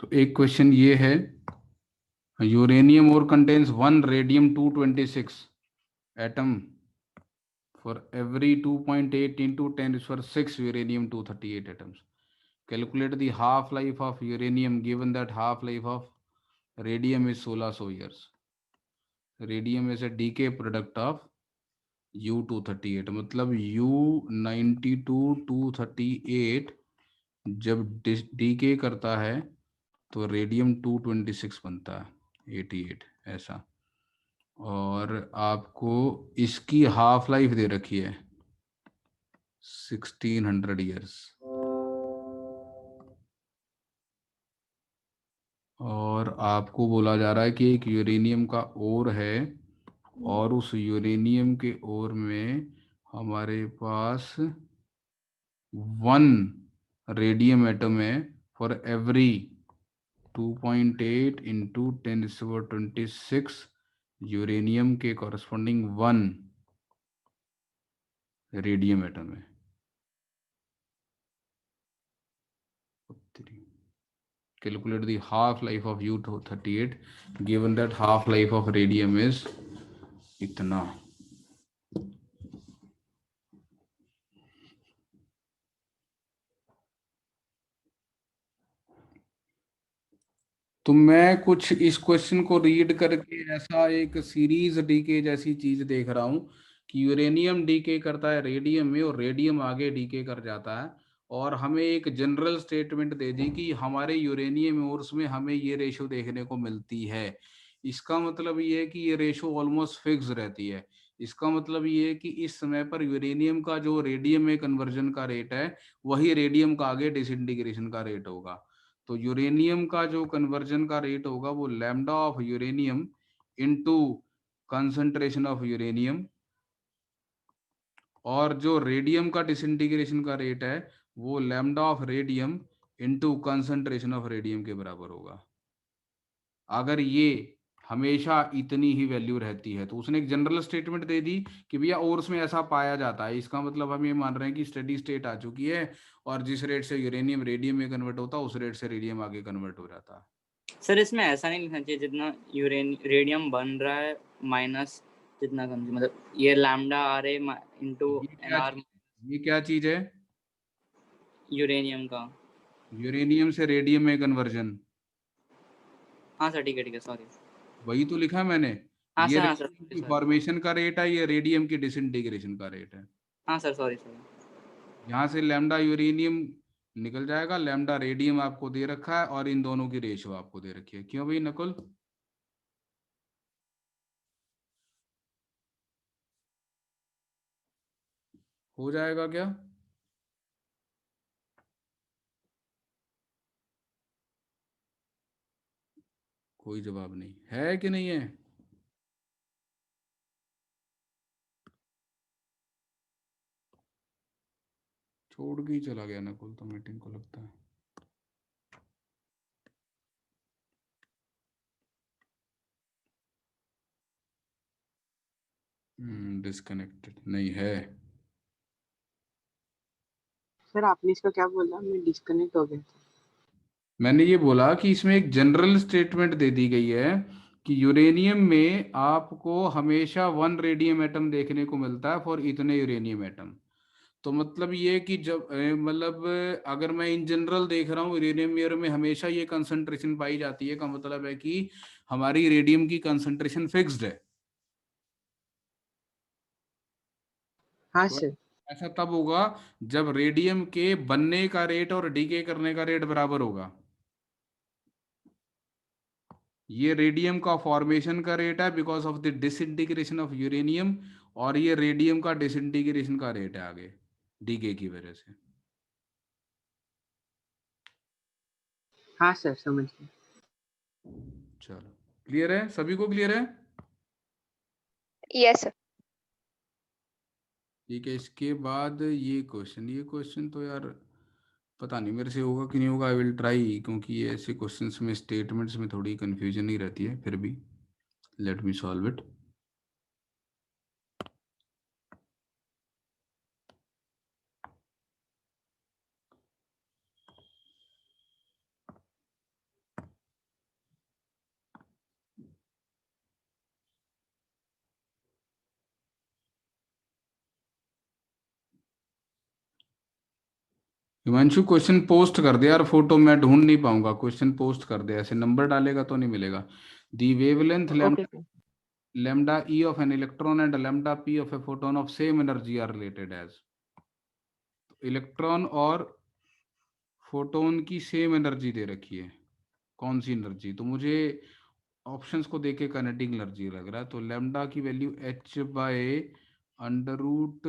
तो एक क्वेश्चन ये है, यूरेनियम और contains 1 radium 226 atom for every 2.8 into 10 raised to the 6 uranium 238 atoms. Calculate the half life of uranium given that half life of radium is 1600 years. Radium is a decay product of U238, मतलब U92 238 जब डीके करता है तो रेडियम 226 बनता है 88 ऐसा। और आपको इसकी हाफ लाइफ दे रखी है 1600 ईयर्स, और आपको बोला जा रहा है कि एक यूरेनियम का ओर है और उस यूरेनियम के ओर में हमारे पास 1 रेडियम एटम है फॉर एवरी 2.8 इंटू 10⁻26 यूरेनियम के कॉरस्पॉन्डिंग 1 रेडियम एटम है। Calculate the half life of U238 given that half life of radium is इतना। तो मैं कुछ इस क्वेश्चन को रीड करके ऐसा एक सीरीज डीके जैसी चीज देख रहा हूँ कि यूरेनियम डीके करता है रेडियम में और रेडियम आगे डीके कर जाता है, और हमें एक जनरल स्टेटमेंट दे दी कि हमारे यूरेनियम और उसमें हमें ये रेशो देखने को मिलती है। इसका मतलब ये है कि ये रेशो ऑलमोस्ट फिक्स रहती है। इसका मतलब ये है कि इस समय पर यूरेनियम का जो रेडियम में कन्वर्जन का रेट है वही रेडियम का आगे डिसइंटीग्रेशन का रेट होगा। तो यूरेनियम का जो कन्वर्जन का रेट होगा वो lambda of uranium into concentration of uranium, और जो रेडियम का डिसइंटीग्रेशन का रेट है वो lambda of radium into concentration of radium के बराबर होगा। अगर ये हमेशा इतनी ही वैल्यू रहती है तो उसने एक जनरल स्टेटमेंट दे दी कि भैया और उसमें ऐसा पाया जाता है। इसका मतलब हम ये मान रहे हैं कि स्टेडी स्टेट आ चुकी है और जिस रेट से यूरेनियम रेडियम में कन्वर्ट होता है उस रेट से रेडियम आगे कन्वर्ट हो जाता है। सर इसमें ऐसा नहीं लिखना चाहिए जितना रेडियम बन रहा है माइनस जितना कम, मतलब ये lambda R A into N R. ये क्या चीज है? यूरेनियम का। यूरेनियम से रेडियम में कन्वर्जन। हाँ सर ठीक है सॉरी। वही तो लिखा है मैंने। हाँ ये सर, हाँ सर, रेडियम की सॉरी। फॉर्मेशन का रेट है, ये रेडियम की डिसइंटीग्रेशन का रेट है। हाँ सर सॉरी। यहाँ से लैम्डा यूरेनियम निकल जाएगा, लैम्डा रेडियम आपको दे रखा है और इन दोनों की रेशियो आपको दे रखी है। क्यों भाई नकुल? हो जाएगा क्या? कोई जवाब नहीं है कि नहीं है? छोड़ के ही चला गया नकुल तो मीटिंग को लगता है। डिस्कनेक्टेड नहीं है। सर आपने इसका क्या बोला? मैं डिस्कनेक्ट हो गया था। मैंने ये बोला कि इसमें एक जनरल स्टेटमेंट दे दी गई है कि यूरेनियम में आपको हमेशा 1 रेडियम एटम देखने को मिलता है फॉर इतने यूरेनियम एटम। तो मतलब ये कि जब मतलब अगर मैं इन जनरल देख रहा हूँ यूरेनियम में हमेशा ये कंसंट्रेशन पाई जाती है, का मतलब है कि हमारी रेडियम की कंसंट्रेशन फिक्स्ड है। हाँ तो सर। ऐसा तब होगा जब रेडियम के बनने का रेट और डीके करने का रेट बराबर होगा। ये रेडियम का फॉर्मेशन का रेट है because of the disintegration of uranium, और ये रेडियम का डिसइंटीग्रेशन का रेट है आगे डीके की वजह से। हाँ सर समझ गया। चलो क्लियर है, सभी को क्लियर है? Yes sir. ठीक है, इसके बाद ये क्वेश्चन तो यार पता नहीं मेरे से होगा कि नहीं होगा। आई विल ट्राई, क्योंकि ये ऐसे क्वेश्चंस में स्टेटमेंट्स में थोड़ी कंफ्यूजन ही रहती है। फिर भी let me solve it. Himanshu question post कर दे यार, फोटो मैं ढूंढ नहीं पाऊंगा, क्वेश्चन पोस्ट कर दे, ऐसे नंबर डालेगा तो नहीं मिलेगा। The wavelength Okay, sir. lambda e of an electron and lambda p of a photon of same energy are related as। Electron और फोटोन की सेम एनर्जी दे रखी है, कौन सी एनर्जी? तो मुझे ऑप्शंस को देख के काइनेटिक एनर्जी लग रहा है। तो लैम्डा की value h by under root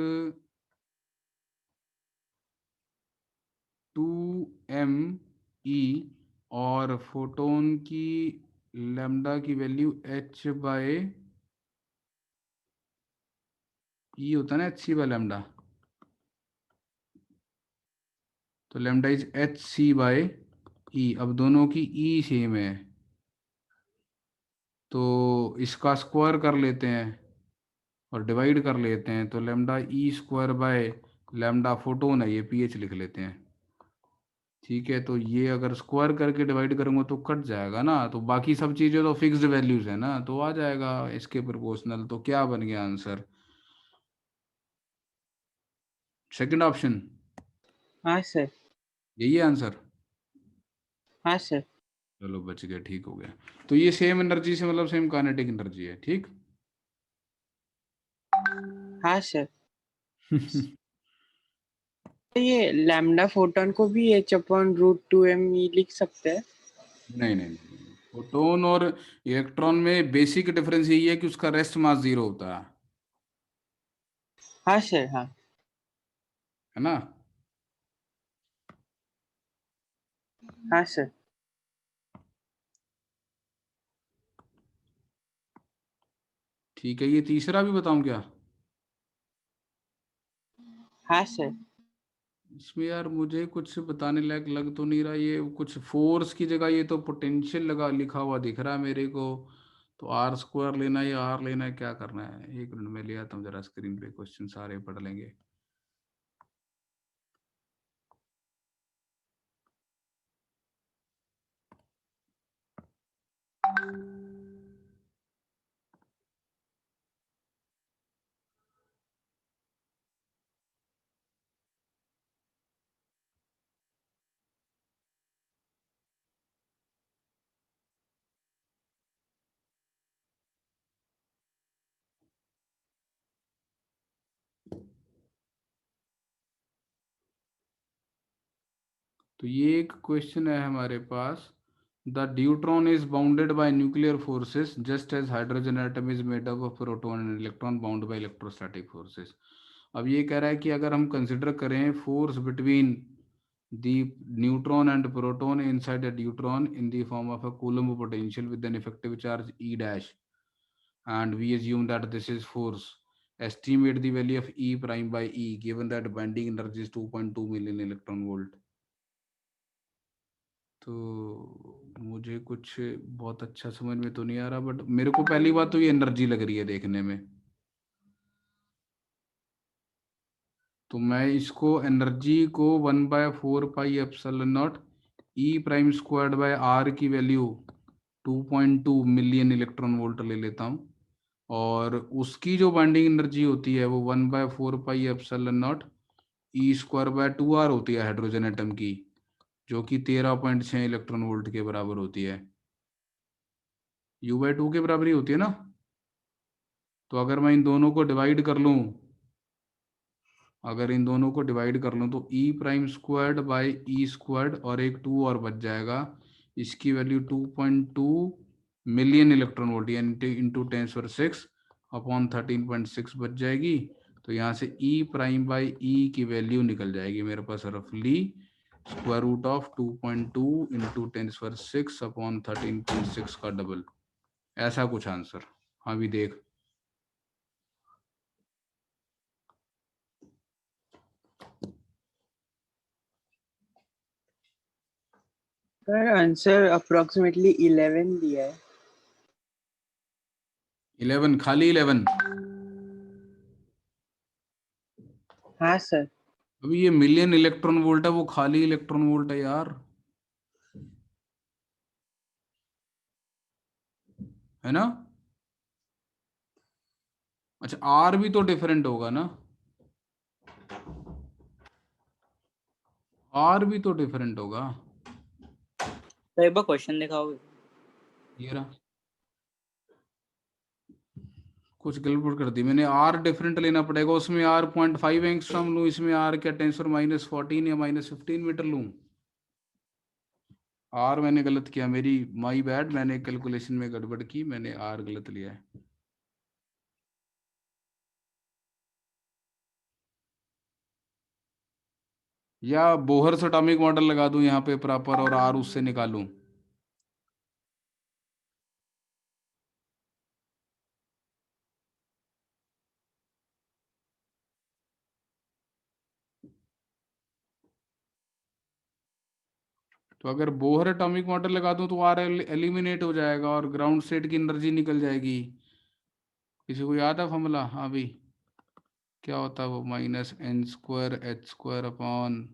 2m e, और फोटोन की लैम्डा की वैल्यू h बाय e होता है ना, h c बाय लैम्डा, तो lambda is h C by e. अब दोनों की ई सेम है, तो इसका स्क्वायर कर लेते हैं और डिवाइड कर लेते हैं, तो lambda E square by lambda photon है, ये पीएच लिख लेते हैं। ठीक है, तो ये अगर स्क्वायर करके डिवाइड करूंगा तो कट जाएगा ना, तो बाकी सब चीज़ें तो फिक्स्ड वैल्यूज है ना, तो आ जाएगा इसके प्रोपोर्शनल। तो क्या बन गया आंसर? सेकंड ऑप्शन, हाँ सर, यही है आंसर। हाँ सर, चलो बच गया, ठीक हो गया। तो ये सेम एनर्जी से मतलब सेम काइनेटिक एनर्जी है, ठीक। हाँ सर। तो ये लैम्डा फोटोन को भी h/√2m लिख सकते हैं? नहीं नहीं नहीं, फोटोन और इलेक्ट्रॉन में बेसिक डिफरेंस यही है कि उसका रेस्ट मास 0 होता हाँ सर, हाँ। है ना। हाँ सर। ठीक है, ये तीसरा भी बताऊं क्या? हाँ सर। इसमें यार मुझे कुछ बताने लायक लग तो नहीं रहा, ये कुछ फोर्स की जगह ये तो पोटेंशियल लगा लिखा हुआ दिख रहा है मेरे को। तो आर स्क्वायर लेना है या आर लेना है, क्या करना है? एक मिनट में ले आता हूँ जरा, स्क्रीन पे क्वेश्चन सारे पढ़ लेंगे। तो ये एक क्वेश्चन है हमारे पास। The deuteron is bounded by nuclear forces just as hydrogen atom is made up of proton and electron bound by electrostatic forces. अब ये कह रहा है कि अगर हम कंसिडर करें force between the neutron and proton inside a deuteron in the form of a coulomb potential with an effective charge E dash, and we assume that this is force, estimate the value of E prime by E given that binding energy is 2.2 million electron volt। तो मुझे कुछ बहुत अच्छा समझ में तो नहीं आ रहा, बट मेरे को पहली बात तो ये एनर्जी लग रही है देखने में। तो मैं इसको एनर्जी को 1/4πε0 ई प्राइम स्क्वायर्ड बाय आर की वैल्यू 2.2 मिलियन इलेक्ट्रॉन वोल्ट ले लेता हूँ, और उसकी जो बाइंडिंग एनर्जी होती है वो 1/4πε0 ई स्क्वायर बाय 2r होती है हाइड्रोजन एटम की, जो कि 13.6 इलेक्ट्रॉन वोल्ट के बराबर होती है। U/2 के बराबर ही होती है ना। तो अगर मैं इन दोनों को डिवाइड कर लूं, तो ई प्राइम स्क्वायर्ड बाय ई स्क्वायर्ड और एक 2 और बच जाएगा, इसकी वैल्यू 2.2 मिलियन इलेक्ट्रॉन वोल्ट यानी इंटू 10⁶ अपॉन 13.6 बच जाएगी। तो यहाँ से ई प्राइम बाय ई की वैल्यू निकल जाएगी मेरे पास रफली square root of 2.2 into 10⁶ upon 13.6 का डबल, ऐसा कुछ आंसर। हाँ भी देख, सर आंसर अप्रोक्सीमेटली 11 दिया है। 11 खाली 11? हाँ सर। अभी ये मिलियन इलेक्ट्रॉन वोल्ट है, वो खाली इलेक्ट्रॉन वोल्ट है यार, है ना। अच्छा, आर भी तो डिफरेंट होगा ना, आर भी तो डिफरेंट होगा। तो एक बार क्वेश्चन दिखाओगे? ये रहा, कुछ गड़बड़ कर दी मैंने। आर डिफरेंट लेना पड़ेगा, उसमें आर 0.5 एंगस्ट्रॉम लूँ, इसमें आर क्या 10⁻14 या -15 मीटर लूँ। आर मैंने गलत किया, मेरी माई बैड, मैंने कैलकुलेशन में गड़बड़ की, मैंने आर गलत लिया है। या बोहर्स एटॉमिक मॉडल लगा दूं यहाँ पे प्रॉपर और आर उससे निकालूं। तो अगर बोहर एटॉमिक मॉडल लगा दूं तो आर एलिमिनेट हो जाएगा और ग्राउंड स्टेट की एनर्जी निकल जाएगी। किसी को याद है फॉर्मूला? हाँ भाई, क्या होता है वो? -n² h² अपॉन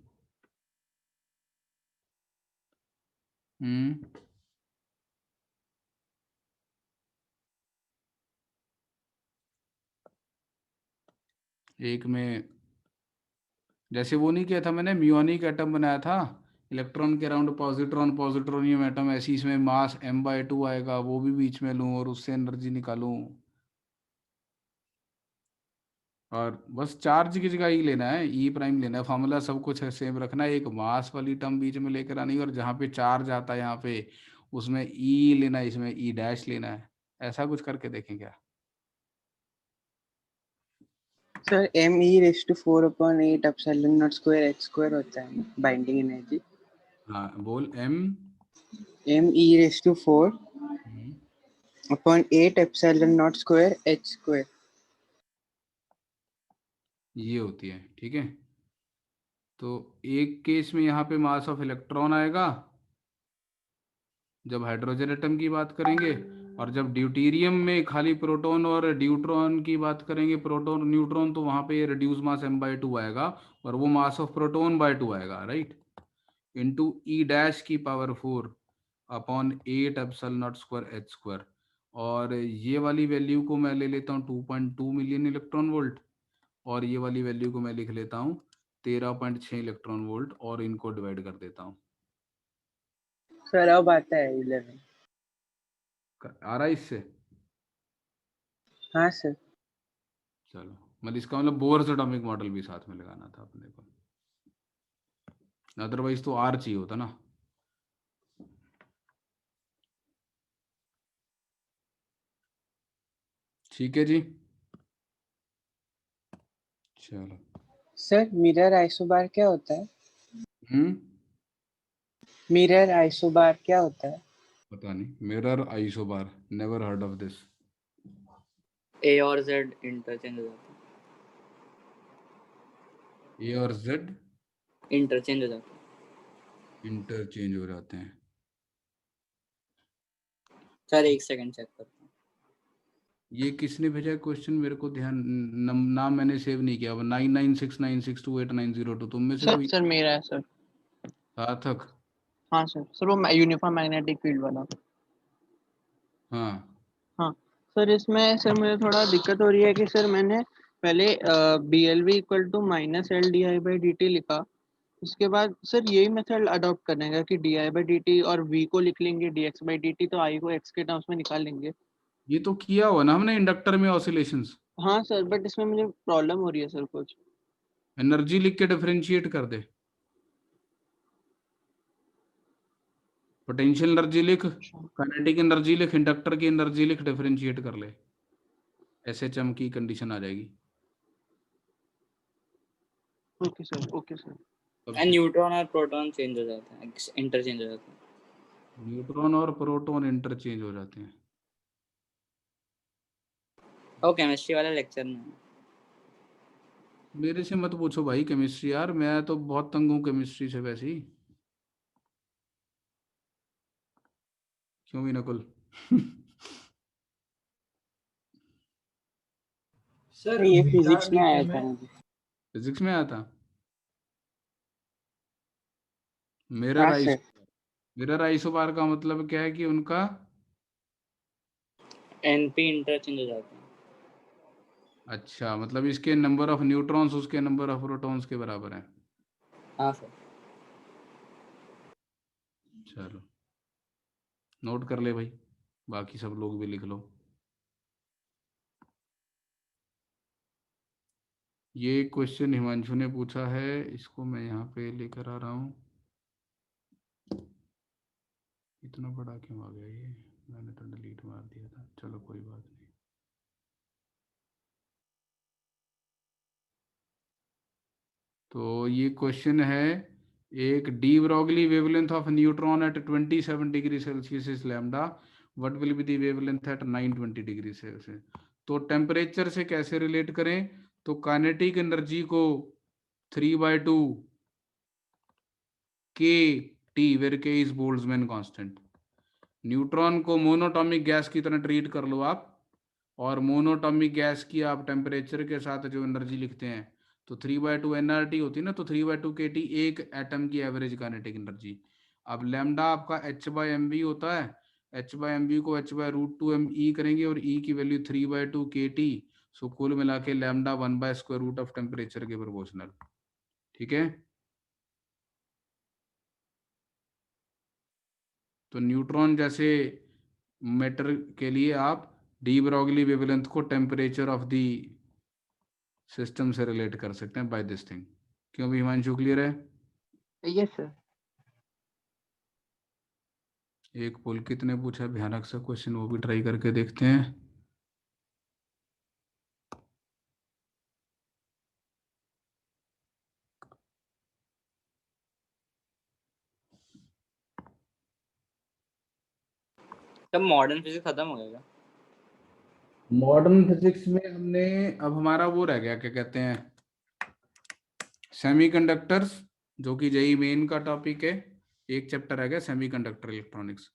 एक में, जैसे वो नहीं किया था मैंने, म्यूनिक एटम बनाया था, इलेक्ट्रॉन के अराउंड पॉजिट्रॉन पॉजिट्रोनियम एटम, ऐसी इसमें मास m/2 आएगा, वो भी बीच में लूं और उससे एनर्जी निकालूं। और बस चार्ज की जगह ई लेना है, ई प्राइम लेना है, फॉर्मूला सब कुछ है सेम रखना है, एक मास वाली टर्म बीच में लेकर आनी है, और जहाँ पे चार्ज आता है यहाँ पे उसमें ई लेना है, इसमें ई डैश लेना है। ऐसा कुछ करके देखें क्या? Sir me⁴/8 epsilon not square h² होता है बाइंडिंग एनर्जी। हाँ बोल। me⁴/8 epsilon not square h²। ये होती है, ठीक है। तो एक केस में यहाँ पे मास ऑफ इलेक्ट्रॉन आएगा जब हाइड्रोजन एटम की बात करेंगे, और जब ड्यूटेरियम में खाली प्रोटॉन और न्यूट्रॉन की बात करेंगे, प्रोटॉन न्यूट्रॉन, तो वहाँ पे रिड्यूस मास m/2 आएगा और वो मास ऑफ प्रोटॉन/2 आएगा, राइट, इंटू ई डैश की power 4 upon 8 epsilon not square h²। और ये वाली वैल्यू को मैं ले लेता हूँ 2.2 मिलियन इलेक्ट्रॉन वोल्ट, और ये वाली वैल्यू को मैं लिख लेता हूँ 13.6 इलेक्ट्रॉन वोल्ट, और इनको डिवाइड कर देता हूँ। सर अब आता है 11। आ रहा है इससे? हाँ सर। चलो, मतलब इसका मतलब बोर्स एटॉमिक मॉडल भी साथ में लगाना था अपने को, अदरवाइज तो आर चाहिए होता ना। ठीक है जी, चलो। सर मिरर आइसोबार क्या होता है? हम्म, मिरर आइसोबार क्या होता है? पता नहीं, mirror isobar, never heard of this. A और जेड इंटरचेंज हो जाते ए और जेड हैं, इंटरचेंज हो जाते हैं। इंटरचेंज हो जाते हैं। सर एक सेकंड चेक करता हूँ। ये किसने भेजा क्वेश्चन? मेरे को ध्यान, नाम मैंने सेव नहीं किया। 9969628902, तुम में से सर कोई? सर मेरा है सर। सार्थक? हाँ सर सर वो यूनिफॉर्म मैग्नेटिक फील्ड वाला। हाँ हाँ सर, इसमें सर मुझे थोड़ा दिक्कत हो रही है कि सर मैंने पहले BLV इक्वल टू -LdI/dt लिखा, उसके बाद सर यही मेथड अडॉप्ट करने का कि di/dt और v को लिख लेंगे dx/dt, तो i को x के टर्म्स में निकाल लेंगे। ये तो किया हुआ ना हमने इंडक्टर में ऑसिलेशंस। हाँ सर, बट इसमें मुझे प्रॉब्लम हो रही है सर कुछ। एनर्जी लिख के डिफरेंशिएट कर दे, पोटेंशियल एनर्जी लिख, काइनेटिक एनर्जी लिख, इंडक्टर की एनर्जी लिख, डिफरेंशिएट कर ले, SHM की कंडीशन आ जाएगी। Okay sir, okay sir. अब न्यूट्रॉन और प्रोटॉन चेंज हो जाते हैं, इंटरचेंज हो जाते हैं। न्यूट्रॉन और प्रोटॉन इंटरचेंज हो जाते हैं। और केमिस्ट्री वाले लेक्चर में मेरे से मत पूछो भाई केमिस्ट्री, यार मैं तो बहुत तंग हूँ केमिस्ट्री से वैसे ही। क्यों भी नकुल? सर ये बीटा फिजिक्स में आया डीके था में मुझे। फिजिक्स में आया था। मिरर हाँ आइस सर। मिरर आइसोबार का मतलब क्या है कि उनका एनपी इंटरचेंज हो जाते हैं। अच्छा, मतलब इसके नंबर ऑफ न्यूट्रॉन्स उसके नंबर ऑफ प्रोटॉन्स के बराबर है। हाँ सर। चलो नोट कर ले भाई, बाकी सब लोग भी लिख लो। ये क्वेश्चन हिमांशु ने पूछा है, इसको मैं यहाँ पे लेकर आ रहा हूँ। इतना बड़ा क्यों आ गया ये, मैंने तो डिलीट मार दिया था, चलो कोई बात नहीं। तो ये क्वेश्चन है, एक de Broglie wavelength of neutron at 27 degree Celsius is lambda, what will be the wavelength at 920 degree Celsius. तो टेम्परेचर से कैसे रिलेट करें, तो काइनेटिक एनर्जी को 3/2 के टी, वेर के इज बोल्ट्जमैन कांस्टेंट। न्यूट्रॉन को मोनोटॉमिक गैस की तरह ट्रीट कर लो आप, और मोनोटॉमिक गैस की आप टेम्परेचर के साथ जो एनर्जी लिखते हैं तो 3/2 nRT होती है ना, तो 3/2 kT एक एटम की एवरेज काइनेटिक एनर्जी। अब लैम्डा आपका h/mv होता है, h/mv को h/√2m करेंगे और e की वैल्यू 3/2 kT, सो कुल मिला के लैम्डा 1/√ऑफ टेम्परेचर के प्रोपोर्शनल। ठीक है, तो न्यूट्रॉन जैसे मैटर के लिए आप डी ब्रॉगली वेवलेंथ को टेम्परेचर ऑफ द सिस्टम से रिलेट कर सकते हैं बाय दिस थिंग। क्यों भी हिमांशु, क्लियर है? Yes sir. एक पुलकित ने पूछा भयानक सा क्वेश्चन, वो भी ट्राई करके देखते हैं। तब मॉडर्न फिजिक्स खत्म हो गया क्या? मॉडर्न फिजिक्स में हमने, अब हमारा वो रह गया, क्या कहते हैं, सेमीकंडक्टर्स, जो कि जेई मेन का टॉपिक है। एक चैप्टर रह गया सेमीकंडक्टर इलेक्ट्रॉनिक्स,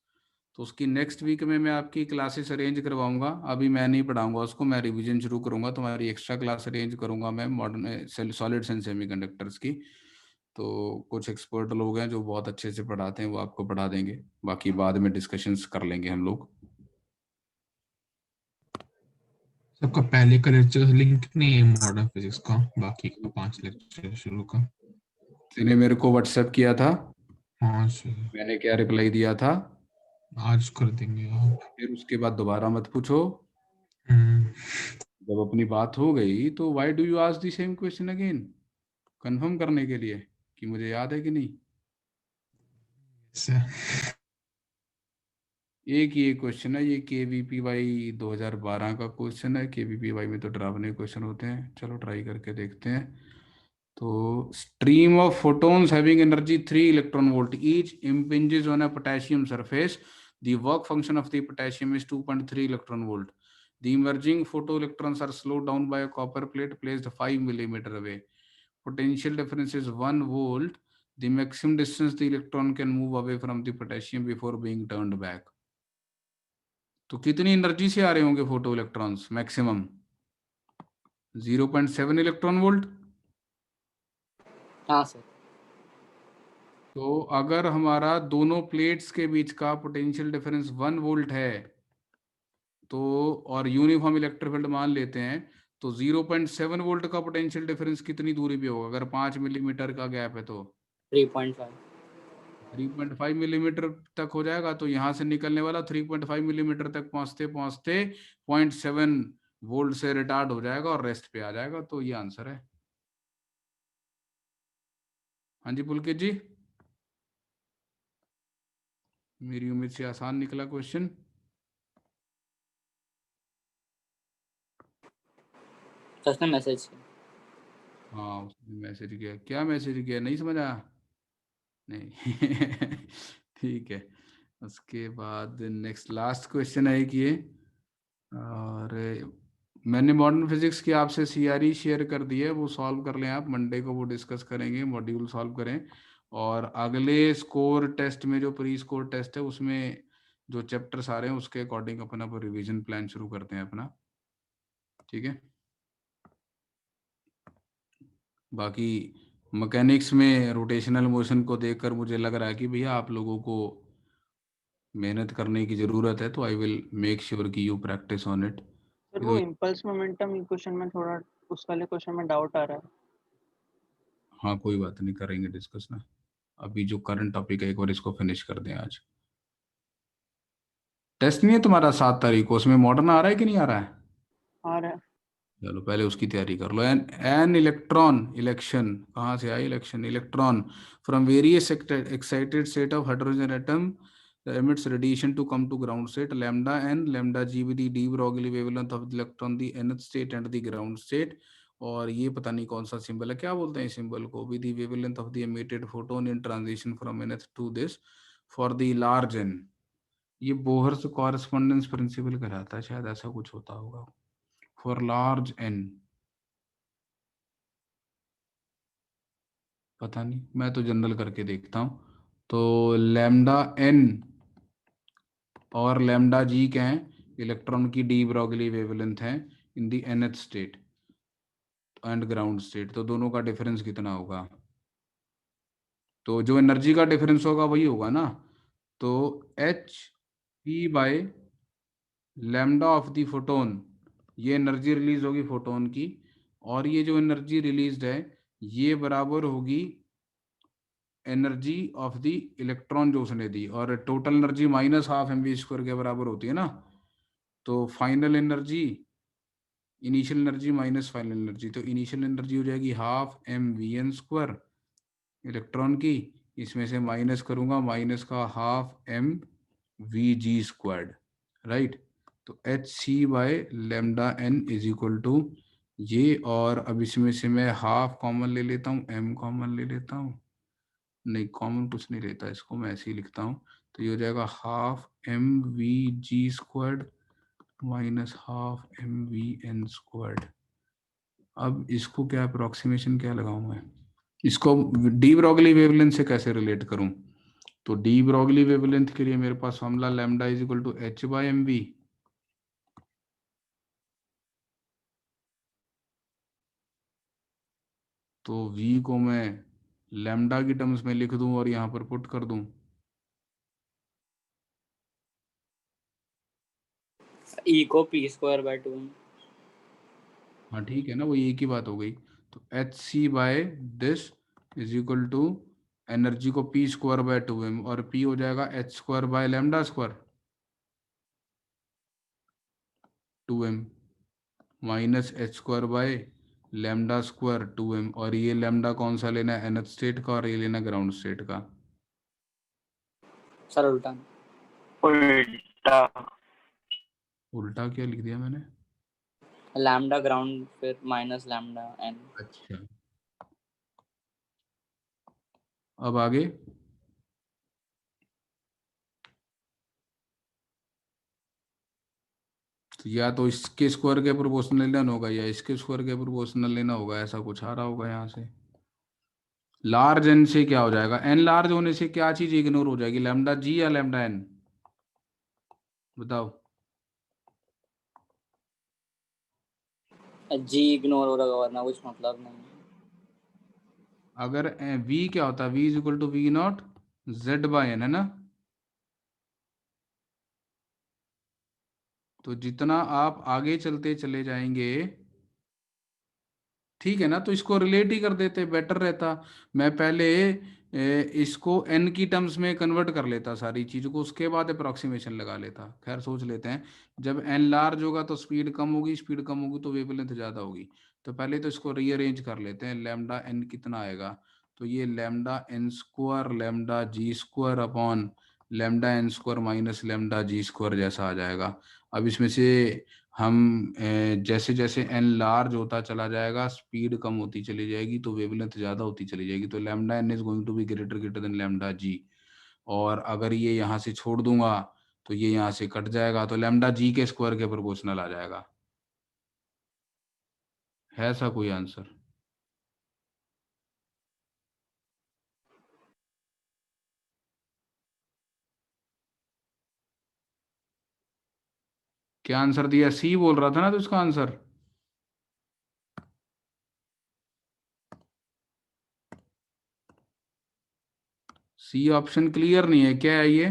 तो उसकी नेक्स्ट वीक में मैं आपकी क्लासेस अरेंज करवाऊंगा। अभी मैं नहीं पढ़ाऊंगा उसको, मैं रिवीजन शुरू करूंगा, तुम्हारी एक्स्ट्रा क्लास अरेंज करूंगा मैं मॉडर्न सॉलिड्स एंड सेमीकंडक्टर्स की। तो कुछ एक्सपर्ट लोग हैं जो बहुत अच्छे से पढ़ाते हैं, वो आपको पढ़ा देंगे, बाकी बाद में डिस्कशंस कर लेंगे हम लोग। सबका पहले का लेक्चर लिंक नहीं है मॉडर्न फिजिक्स का, बाकी का 5 लेक्चर शुरू का। तूने मेरे को व्हाट्सएप किया था, हाँ सर, मैंने क्या रिप्लाई दिया था? आज कर देंगे आप। फिर उसके बाद दोबारा मत पूछो, जब अपनी बात हो गई तो why do you ask the same question again, confirm करने के लिए कि मुझे याद है कि नहीं। सर एक ये क्वेश्चन है, ये KVPY 2012 का क्वेश्चन है। KVPY में तो डरावने क्वेश्चन होते हैं, चलो ट्राई करके देखते हैं। तो stream of photons having energy 3 electron volt each impinges on a potassium surface. The work function of the potassium is 2.3 electron volt. The emerging photoelectrons are slowed down by a copper plate placed 5 millimeter away. Potential difference is 1 volt. The maximum distance the electron can move away from the potassium before being turned back. तो कितनी एनर्जी से आ रहे होंगे photo electrons? Maximum 0.7 electron volt. हाँ सर। तो अगर हमारा दोनों प्लेट्स के बीच का पोटेंशियल डिफरेंस 1 वोल्ट है, तो और यूनिफॉर्म इलेक्ट्रिक फील्ड मान लेते हैं, तो 0.7 वोल्ट का पोटेंशियल डिफरेंस कितनी दूरी पे होगा? अगर 5 मिलीमीटर का गैप है तो 3.5 मिलीमीटर तक हो जाएगा। तो यहाँ से निकलने वाला 3.5 मिलीमीटर तक पहुंचते पहुंचते 0.7 वोल्ट से रिटार्ड हो जाएगा और रेस्ट पे आ जाएगा। तो ये आंसर है। हाँ जी पुलकित जी, मेरी उम्मीद से आसान निकला क्वेश्चन। उसने मैसेज किया। हाँ उसने मैसेज किया, क्या मैसेज किया नहीं समझ आया? नहीं ठीक है। उसके बाद नेक्स्ट लास्ट क्वेश्चन है कि ये, और मैंने मॉडर्न फिजिक्स की आपसे CRE शेयर कर दी है, वो सॉल्व कर लें आप, मंडे को वो डिस्कस करेंगे, मॉड्यूल सॉल्व करें। और अगले स्कोर टेस्ट में, जो प्री स्कोर टेस्ट है, उसमें जो चैप्टर्स आ रहे हैं उसके अकॉर्डिंग अपना रिवीजन प्लान शुरू करते हैं अपना। ठीक है, बाकी मैकेनिक्स में रोटेशनल मोशन को देखकर मुझे लग रहा है कि भैया आप लोगों को मेहनत करने की ज़रूरत है, तो आई विल मेक श्योर कि you practice on it. Sir वो इम्पल्स मोमेंटम इक्वेशन में थोड़ा उस वाले क्वेश्चन में डाउट आ रहा है। हाँ कोई बात नहीं, करेंगे डिस्कस ना। अभी जो करंट टॉपिक है एक बार इसको फिनिश कर दें आज। टेस्ट नहीं है तुम्हारा 7 तारीख को, उसमें मॉडर्न आ रहा है कि नहीं आ रहा है? और चलो पहले उसकी तैयारी कर लो। एन इलेक्ट्रॉन, इलेक्शन कहाँ से आई? Election, electron from various excited state of hydrogen atom emits radiation to come to ground state. Lambda n, lambda g with the de Broglie wavelength of the electron, the nth state and the ground state. और ये पता नहीं कौन सा सिंबल है, क्या बोलते हैं इस सिंबल को? With the wavelength of the emitted photon in transition from nth to this for the large n। ये बोहर से कॉरेस्पॉन्डेंस प्रिंसिपल कहलाता है, शायद ऐसा कुछ होता होगा। फॉर लार्ज n पता नहीं, मैं तो जनरल करके देखता हूँ। तो लैम्डा n और लैम्डा जी क्या है? इलेक्ट्रॉन की डी ब्रॉगली वेवलेंथ है इन दी nth state and ground state. तो दोनों का डिफरेंस कितना होगा? तो जो एनर्जी का डिफरेंस होगा वही होगा ना। तो H P by lambda of the photon, ये एनर्जी रिलीज होगी फोटोन की, और ये जो एनर्जी रिलीज्ड है ये बराबर होगी एनर्जी ऑफ द इलेक्ट्रॉन जो उसने दी, और total energy minus half mv² के बराबर होती है ना। तो final energy, initial energy minus final energy, तो इनिशियल एनर्जी हो जाएगी हाफ mvn² इलेक्ट्रॉन की, इसमें से माइनस करूंगा माइनस का हाफ mvg², राइट। तो H C by lambda N is equal to ये, और अब इसमें से मैं हाफ कॉमन ले लेता हूँ, m कॉमन ले लेता हूँ, नहीं कॉमन कुछ नहीं लेता, इसको मैं ऐसे ही लिखता हूँ। तो ये हो जाएगा half mvg² minus half mvn²। अब इसको क्या अप्रोक्सीमेशन क्या लगाऊं मैं, इसको डी ब्रॉगली वेवलेंथ से कैसे रिलेट करूं? तो डी ब्रॉगली वेवलेंथ के लिए मेरे पास formula lambda is equal to h by m v. तो v को मैं लैम्डा की टर्म्स में लिख दूं और यहां पर पुट कर दूं। ई को p²/2। हाँ ठीक है ना, वो एक ही बात हो गई। तो H C by this is equal to energy को p²/2m, और p हो जाएगा h² bye λ² 2m minus h² bye λ² 2m, और ये लैम्डा कौन सा लेना है? nth स्टेट का, और ये लेना ग्राउंड स्टेट का। सर उल्टा। उल्टा। उल्टा क्या लिख दिया मैंने? लैम्डा ग्राउंड फिर माइनस लैम्डा एन। अच्छा, अब आगे तो या तो इसके स्क्वायर के प्रोपोर्शनल लेना होगा या इसके स्क्वायर के प्रोपोर्शनल लेना होगा, ऐसा कुछ आ रहा होगा यहाँ से। लार्ज एन से क्या हो जाएगा? एन लार्ज होने से क्या चीज इग्नोर हो जाएगी, लैम्डा जी या लैम्डा एन? बताओ। जी इग्नोर हो रहा, वरना कुछ मतलब नहीं। अगर v क्या होता है? v is equal to V not Z by N, है ना। तो जितना आप आगे चलते चले जाएंगे, ठीक है ना, तो इसको रिलेट ही कर देते, बेटर रहता। मैं पहले इसको n की टर्म्स में कन्वर्ट कर लेता सारी चीज़ों को, उसके बाद अप्रोक्सीमेशन लगा लेता। खैर सोच लेते हैं, जब n लार्ज होगा तो स्पीड कम होगी, स्पीड कम होगी तो वेवलेंथ ज़्यादा होगी। तो पहले तो इसको रीअरेंज कर लेते हैं। लैम्डा n कितना आएगा? तो ये λn² lambda g² upon λn² minus lambda g² जैसा आ जाएगा। अब इसमें से हम जैसे जैसे एन लार्ज होता चला जाएगा स्पीड कम होती चली जाएगी, तो वेवलेंथ ज़्यादा होती चली जाएगी। तो lambda n is going to be greater than lambda g. और अगर ये यहाँ से छोड़ दूंगा तो ये यहाँ से कट जाएगा, तो लैम्डा जी के स्क्वायर के प्रोपोर्शनल आ जाएगा। है ऐसा कोई आंसर? क्या आंसर दिया? सी बोल रहा था ना, तो इसका आंसर सी ऑप्शन क्लियर नहीं है, क्या है ये?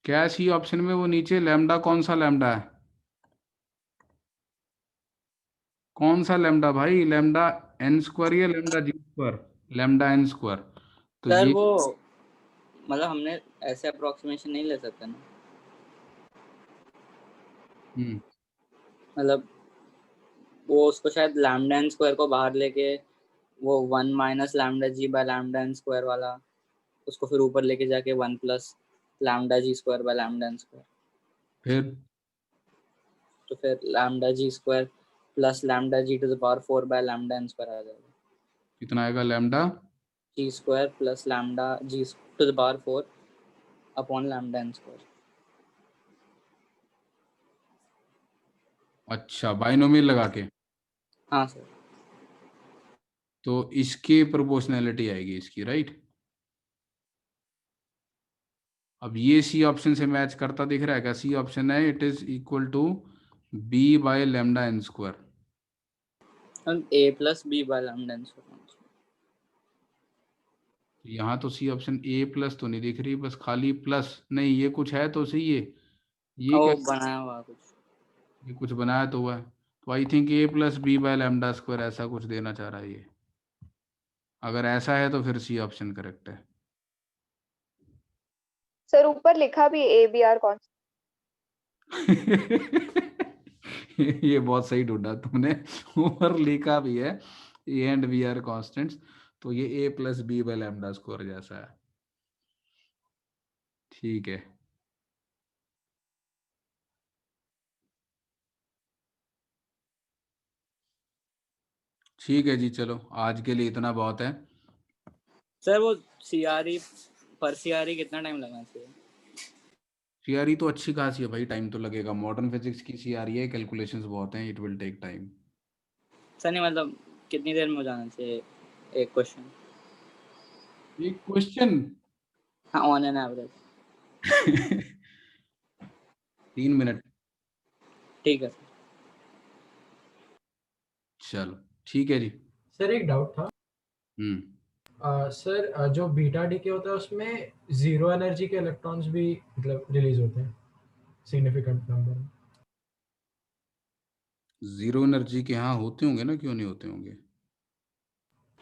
क्या सी ऑप्शन में वो नीचे लैम्डा, कौन सा लैम्डा है? कौन सा लैम्डा भाई? लैम्डा एन स्क्वायर या लैम्डा जी स्क्वायर? Lambda N square. तो सर ये वो मतलब हमने ऐसे अप्रोक्सीमेशन नहीं ले सकते ना, मतलब वो उसको शायद लैम्डा एन स्क्वायर को बाहर लेके वो 1 minus lambda g by lambda N square वाला उसको फिर ऊपर लेके जाके 1 plus lambda ji square by lambda N square, फिर तो फिर lambda ji square plus lambda g to the power 4 by lambda N square आ जाएगा। कितना आएगा? Lambda ji square plus lambda g to the power 4 upon lambda N square. अच्छा, बाइनोमियल लगा के। हाँ सर। तो इसकी प्रोपोर्शनैलिटी आएगी इसकी, राइट? अब ये सी ऑप्शन से मैच करता दिख रहा है क्या? सी ऑप्शन है it is equal to B by lambda N square. A plus B by lambda N square. यहाँ तो सी ऑप्शन ए प्लस तो नहीं दिख रही, बस खाली प्लस। नहीं, ये कुछ है तो सही है। ये वो क्या? बनाया हुआ कुछ। ये कुछ बनाया तो हुआ है। तो I think A plus B by lambda square ऐसा कुछ देना चाह रहा है ये। अगर ऐसा है तो फिर सी ऑप्शन करेक्ट है। सर ऊपर लिखा भी ए बी आर कॉन्स्टेंट। ये बहुत सही ढूंढा तुमने। ऊपर लिखा भी है a and b are constants, तो ये a plus B by lambda square जैसा है। ठीक है। ठीक है जी, चलो आज के लिए इतना बहुत है। सर वो सीआरई पर सीआरई कितना टाइम लगना चाहिए? सीआरई तो अच्छी खासी है भाई, टाइम तो लगेगा। मॉडर्न फिजिक्स की सीआरई है, कैलकुलेशंस बहुत हैं, it will take time. Sir नहीं मतलब कितनी देर में हो जाना चाहिए एक क्वेश्चन? एक क्वेश्चन हाँ, ऑन एन एवरेज। 3 मिनट। ठीक है सर। चलो ठीक है जी। सर एक डाउट था। सर जो बीटा डीके होता है उसमें जीरो एनर्जी के इलेक्ट्रॉन्स भी मतलब रिलीज होते हैं सिग्निफिकेंट नंबर। जीरो एनर्जी के हाँ होते होंगे ना, क्यों नहीं होते होंगे?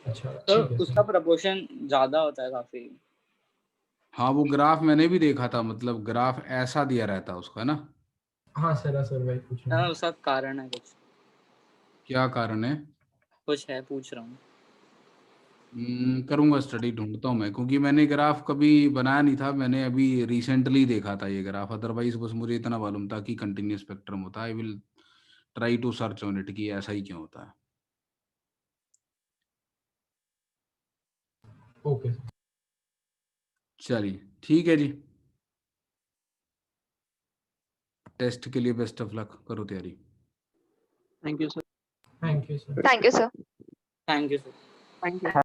अच्छा तो ठीक है उसका सर। प्रोपोर्शन ज्यादा होता है काफी। हाँ, वो ग्राफ मैंने भी देखा था, मतलब ग्राफ ऐसा दिया रहता है उसका ना। हाँ सर वही पूछ रहा हाँ, हूँ। उसका कारण है कुछ? क्या कारण है? कुछ है, पूछ रहा हूँ। करूंगा स्टडी, ढूंढता हूँ मैं, क्योंकि मैंने ग्राफ कभी बनाया नहीं था। मैंने अभी रिसेंटली देखा था ये ग्राफ, अदरवाइज बस मुझे इतना मालूम था कि कंटिन्यूस स्पेक्ट्रम होता है। I will try to search on it कि ऐसा ही क्यों होता है। ओके। चलिए ठीक है जी। टेस्ट के लिए बेस्ट ऑफ लक, करो तैयारी। Thank you sir. Thank you sir. Thank you sir. Thank you sir. Thank you.